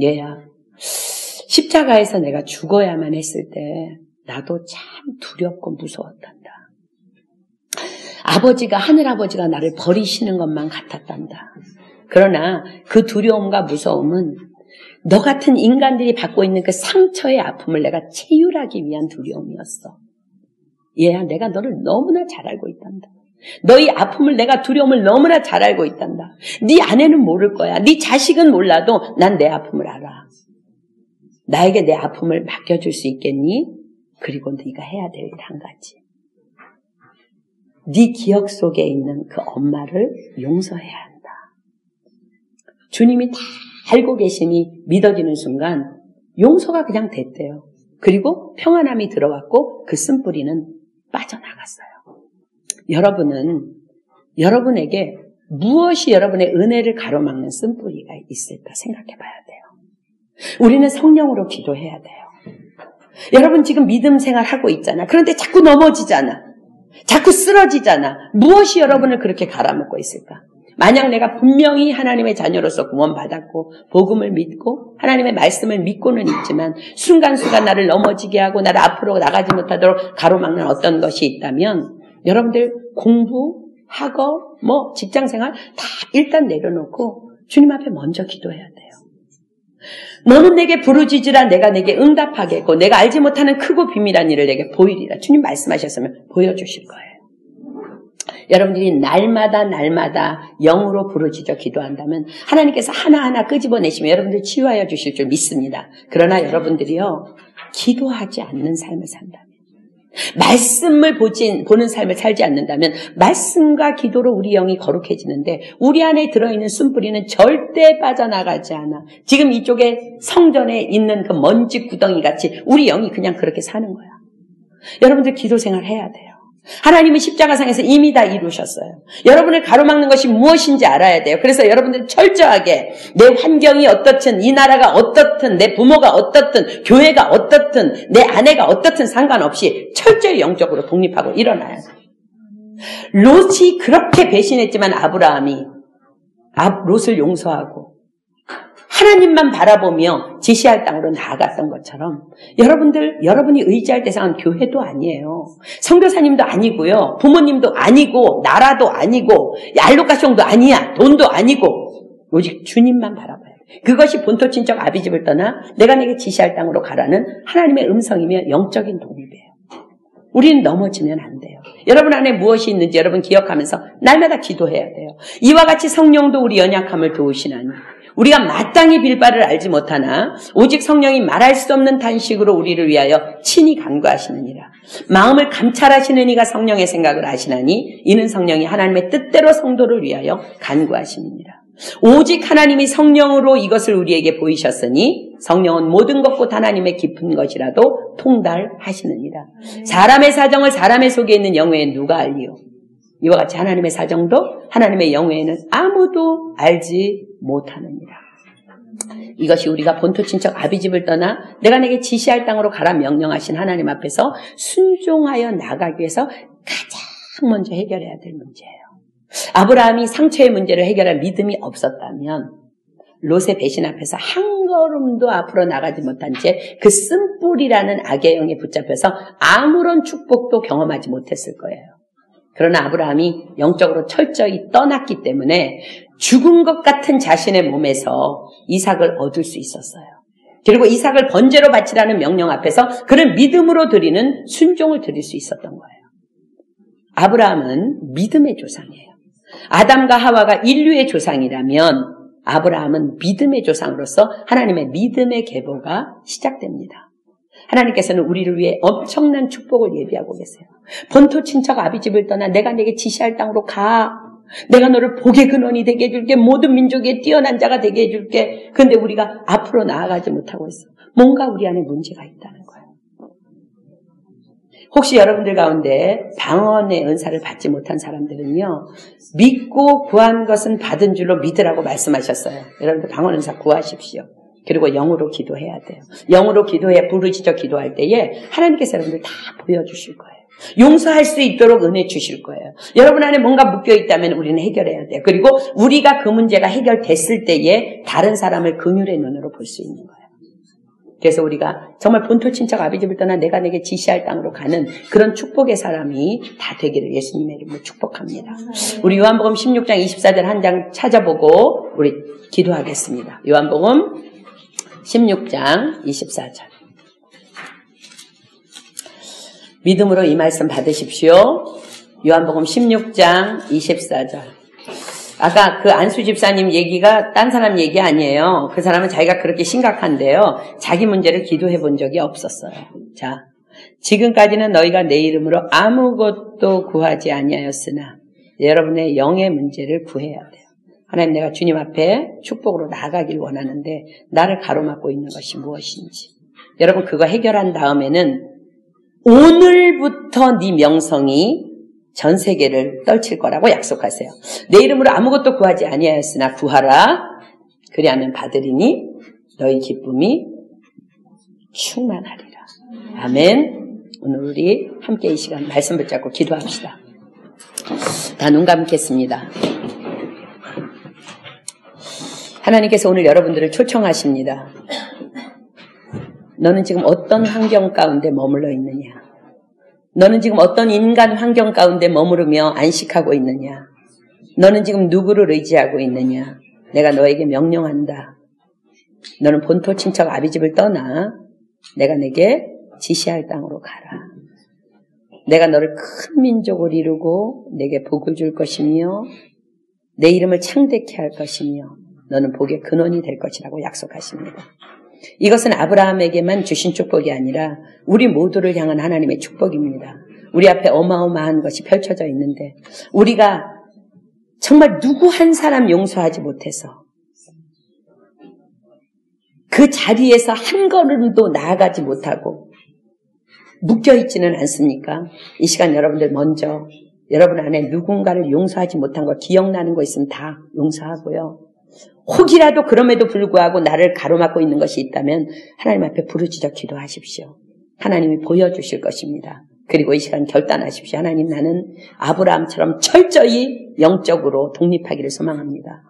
얘야, 십자가에서 내가 죽어야만 했을 때 나도 참 두렵고 무서웠단다. 아버지가, 하늘아버지가 나를 버리시는 것만 같았단다. 그러나 그 두려움과 무서움은 너 같은 인간들이 받고 있는 그 상처의 아픔을 내가 치유하기 위한 두려움이었어. 얘야, 내가 너를 너무나 잘 알고 있단다. 너희 아픔을, 내가 두려움을 너무나 잘 알고 있단다. 네 아내는 모를 거야. 네 자식은 몰라도 난 내 아픔을 알아. 나에게 내 아픔을 맡겨줄 수 있겠니? 그리고 네가 해야 될 일 한 가지. 네 기억 속에 있는 그 엄마를 용서해야 한다. 주님이 다 알고 계심이 믿어지는 순간 용서가 그냥 됐대요. 그리고 평안함이 들어왔고 그 쓴뿌리는 빠져나갔어요. 여러분은 여러분에게 무엇이 여러분의 은혜를 가로막는 쓴뿌리가 있을까 생각해 봐야 돼요. 우리는 성령으로 기도해야 돼요. 여러분 지금 믿음 생활하고 있잖아. 그런데 자꾸 넘어지잖아. 자꾸 쓰러지잖아. 무엇이 여러분을 그렇게 갈아먹고 있을까? 만약 내가 분명히 하나님의 자녀로서 구원받았고 복음을 믿고 하나님의 말씀을 믿고는 있지만 순간순간 나를 넘어지게 하고 나를 앞으로 나가지 못하도록 가로막는 어떤 것이 있다면 여러분들 공부, 학업, 직장생활 다 일단 내려놓고 주님 앞에 먼저 기도해야 돼요. 너는 내게 부르짖으라 내가 내게 응답하겠고 내가 알지 못하는 크고 비밀한 일을 내게 보이리라. 주님 말씀하셨으면 보여주실 거예요. 여러분들이 날마다 영으로 부르짖어 기도한다면 하나님께서 하나하나 끄집어내시면 여러분들 치유하여 주실 줄 믿습니다. 그러나 여러분들이요, 기도하지 않는 삶을 산다면, 말씀을 보는 삶을 살지 않는다면 말씀과 기도로 우리 영이 거룩해지는데 우리 안에 들어있는 쓴뿌리는 절대 빠져나가지 않아. 지금 이쪽에 성전에 있는 그 먼지 구덩이 같이 우리 영이 그냥 그렇게 사는 거야. 여러분들 기도 생활 해야 돼요. 하나님은 십자가상에서 이미 다 이루셨어요. 여러분을 가로막는 것이 무엇인지 알아야 돼요. 그래서 여러분들 철저하게 내 환경이 어떻든 이 나라가 어떻든 내 부모가 어떻든 교회가 어떻든 내 아내가 어떻든 상관없이 철저히 영적으로 독립하고 일어나야 돼요. 롯이 그렇게 배신했지만 아브라함이 롯을 용서하고 하나님만 바라보며 지시할 땅으로 나아갔던 것처럼 여러분이 의지할 대상은 교회도 아니에요. 선교사님도 아니고요. 부모님도 아니고 나라도 아니고 알로카숑도 아니야. 돈도 아니고 오직 주님만 바라봐야 돼. 그것이 본토 친척 아비집을 떠나 내가 내게 지시할 땅으로 가라는 하나님의 음성이며 영적인 독립이에요. 우리는 넘어지면 안 돼요. 여러분 안에 무엇이 있는지 여러분 기억하면서 날마다 기도해야 돼요. 이와 같이 성령도 우리 연약함을 도우시나니 우리가 마땅히 빌 바를 알지 못하나 오직 성령이 말할 수 없는 탄식으로 우리를 위하여 친히 간구하시느니라. 마음을 감찰하시는 이가 성령의 생각을 아시나니 이는 성령이 하나님의 뜻대로 성도를 위하여 간구하시느니라. 오직 하나님이 성령으로 이것을 우리에게 보이셨으니 성령은 모든 것곧 하나님의 깊은 것이라도 통달하시느니라. 사람의 사정을 사람의 속에 있는 영외에 누가 알리요? 이와 같이 하나님의 사정도 하나님의 영외에는 아무도 알지 못하느니라. 이것이 우리가 본토 친척 아비집을 떠나 내가 내게 지시할 땅으로 가라 명령하신 하나님 앞에서 순종하여 나가기 위해서 가장 먼저 해결해야 될 문제예요. 아브라함이 상처의 문제를 해결할 믿음이 없었다면 롯의 배신 앞에서 한 걸음도 앞으로 나가지 못한 채 그 쓴뿌리라는 악의 영에 붙잡혀서 아무런 축복도 경험하지 못했을 거예요. 그러나 아브라함이 영적으로 철저히 떠났기 때문에 죽은 것 같은 자신의 몸에서 이삭을 얻을 수 있었어요. 그리고 이삭을 번제로 바치라는 명령 앞에서 그를 믿음으로 드리는 순종을 드릴 수 있었던 거예요. 아브라함은 믿음의 조상이에요. 아담과 하와가 인류의 조상이라면 아브라함은 믿음의 조상으로서 하나님의 믿음의 계보가 시작됩니다. 하나님께서는 우리를 위해 엄청난 축복을 예비하고 계세요. 본토 친척 아비집을 떠나 내가 내게 지시할 땅으로 가. 내가 너를 복의 근원이 되게 해줄게. 모든 민족에 뛰어난 자가 되게 해줄게. 그런데 우리가 앞으로 나아가지 못하고 있어. 뭔가 우리 안에 문제가 있다는 거예요. 혹시 여러분들 가운데 방언의 은사를 받지 못한 사람들은요, 믿고 구한 것은 받은 줄로 믿으라고 말씀하셨어요. 여러분들 방언 은사 구하십시오. 그리고 영으로 기도해야 돼요. 영으로 기도해야 부르짖어 기도할 때에 하나님께서 여러분들 다 보여주실 거예요. 용서할 수 있도록 은혜 주실 거예요. 여러분 안에 뭔가 묶여있다면 우리는 해결해야 돼요. 그리고 우리가 그 문제가 해결됐을 때에 다른 사람을 긍휼의 눈으로 볼 수 있는 거예요. 그래서 우리가 정말 본토 친척 아비집을 떠나 내가 내게 지시할 땅으로 가는 그런 축복의 사람이 다 되기를 예수님의 이름으로 축복합니다. 우리 요한복음 16장 24절 한 장 찾아보고 우리 기도하겠습니다. 요한복음 16장 24절. 믿음으로 이 말씀 받으십시오. 요한복음 16장 24절. 아까 그 안수 집사님 얘기가 딴 사람 얘기 아니에요. 그 사람은 자기가 그렇게 심각한데요. 자기 문제를 기도해 본 적이 없었어요. 자, 지금까지는 너희가 내 이름으로 아무것도 구하지 아니하였으나 여러분의 영의 문제를 구해야 돼요. 하나님, 내가 주님 앞에 축복으로 나아가길 원하는데 나를 가로막고 있는 것이 무엇인지. 여러분, 그거 해결한 다음에는 오늘부터 네 명성이 전 세계를 떨칠 거라고 약속하세요. 내 이름으로 아무것도 구하지 아니하였으나 구하라. 그리하면 받으리니 너희 기쁨이 충만하리라. 아멘. 오늘 우리 함께 이 시간 말씀 붙잡고 기도합시다. 다 눈 감겠습니다. 하나님께서 오늘 여러분들을 초청하십니다. 너는 지금 어떤 환경 가운데 머물러 있느냐? 너는 지금 어떤 인간 환경 가운데 머무르며 안식하고 있느냐? 너는 지금 누구를 의지하고 있느냐? 내가 너에게 명령한다. 너는 본토 친척 아비집을 떠나 내가 내게 지시할 땅으로 가라. 내가 너를 큰 민족을 이루고 내게 복을 줄 것이며 내 이름을 창대케 할 것이며 너는 복의 근원이 될 것이라고 약속하십니다. 이것은 아브라함에게만 주신 축복이 아니라 우리 모두를 향한 하나님의 축복입니다. 우리 앞에 어마어마한 것이 펼쳐져 있는데 우리가 정말 누구 한 사람 용서하지 못해서 그 자리에서 한 걸음도 나아가지 못하고 묶여있지는 않습니까? 이 시간 여러분들 먼저 여러분 안에 누군가를 용서하지 못한 거 기억나는 거 있으면 다 용서하고요. 혹이라도 그럼에도 불구하고 나를 가로막고 있는 것이 있다면 하나님 앞에 부르짖어 기도하십시오. 하나님이 보여주실 것입니다. 그리고 이 시간 결단하십시오. 하나님, 나는 아브라함처럼 철저히 영적으로 독립하기를 소망합니다.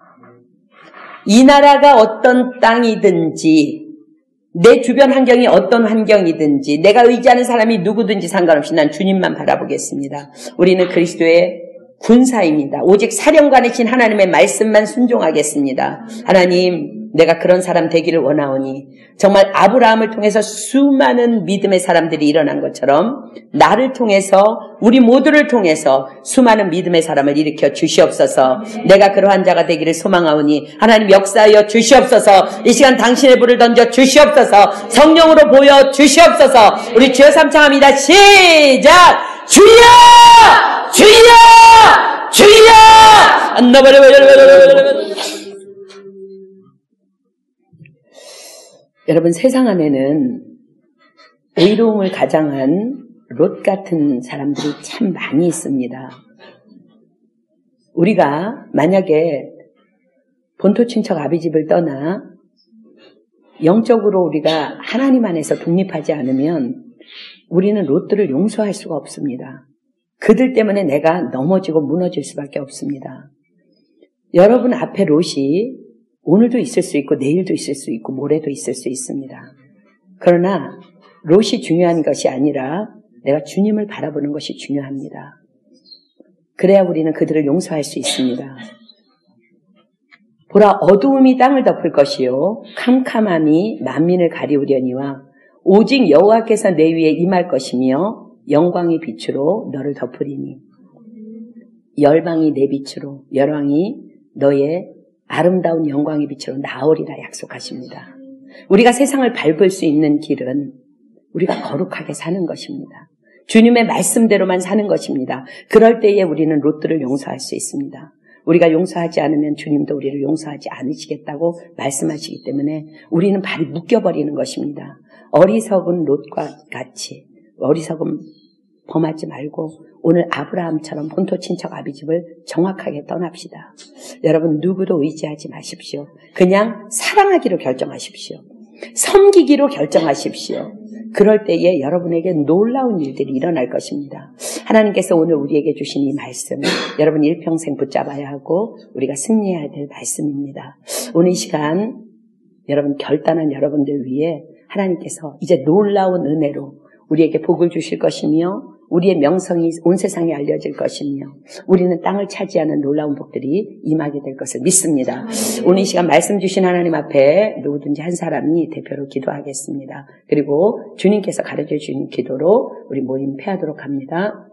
이 나라가 어떤 땅이든지 내 주변 환경이 어떤 환경이든지 내가 의지하는 사람이 누구든지 상관없이 난 주님만 바라보겠습니다. 우리는 그리스도의 군사입니다. 오직 사령관이신 하나님의 말씀만 순종하겠습니다. 하나님, 내가 그런 사람 되기를 원하오니 정말 아브라함을 통해서 수많은 믿음의 사람들이 일어난 것처럼 나를 통해서 우리 모두를 통해서 수많은 믿음의 사람을 일으켜 주시옵소서. 내가 그러한 자가 되기를 소망하오니 하나님 역사하여 주시옵소서. 이 시간 당신의 불을 던져 주시옵소서. 성령으로 보여 주시옵소서. 우리 주여 삼창합니다. 시작! 주여! 주여! 주여! 여러분, 세상 안에는 의로움을 가장한 롯 같은 사람들이 참 많이 있습니다. 우리가 만약에 본토 친척 아비집을 떠나 영적으로 우리가 하나님 안에서 독립하지 않으면 우리는 롯들을 용서할 수가 없습니다. 그들 때문에 내가 넘어지고 무너질 수밖에 없습니다. 여러분 앞에 롯이 오늘도 있을 수 있고 내일도 있을 수 있고 모레도 있을 수 있습니다. 그러나 롯이 중요한 것이 아니라 내가 주님을 바라보는 것이 중요합니다. 그래야 우리는 그들을 용서할 수 있습니다. 보라, 어두움이 땅을 덮을 것이요 캄캄함이 만민을 가리우려니와 오직 여호와께서 내 위에 임할 것이며 영광의 빛으로 너를 덮으리니 열방이 내 빛으로 열왕이 너의 아름다운 영광의 빛으로 나오리라 약속하십니다. 우리가 세상을 밟을 수 있는 길은 우리가 거룩하게 사는 것입니다. 주님의 말씀대로만 사는 것입니다. 그럴 때에 우리는 롯들을 용서할 수 있습니다. 우리가 용서하지 않으면 주님도 우리를 용서하지 않으시겠다고 말씀하시기 때문에 우리는 발이 묶여버리는 것입니다. 어리석은 롯과 같이 어리석은 범하지 말고 오늘 아브라함처럼 본토 친척 아비집을 정확하게 떠납시다. 여러분, 누구도 의지하지 마십시오. 그냥 사랑하기로 결정하십시오. 섬기기로 결정하십시오. 그럴 때에 여러분에게 놀라운 일들이 일어날 것입니다. 하나님께서 오늘 우리에게 주신 이 말씀, 여러분 일평생 붙잡아야 하고 우리가 승리해야 될 말씀입니다. 오늘 이 시간 여러분 결단한 여러분들 위해 하나님께서 이제 놀라운 은혜로 우리에게 복을 주실 것이며 우리의 명성이 온 세상에 알려질 것이며 우리는 땅을 차지하는 놀라운 복들이 임하게 될 것을 믿습니다. 오늘 이 시간 말씀 주신 하나님 앞에 누구든지 한 사람이 대표로 기도하겠습니다. 그리고 주님께서 가르쳐 주신 기도로 우리 모임 패하도록 합니다.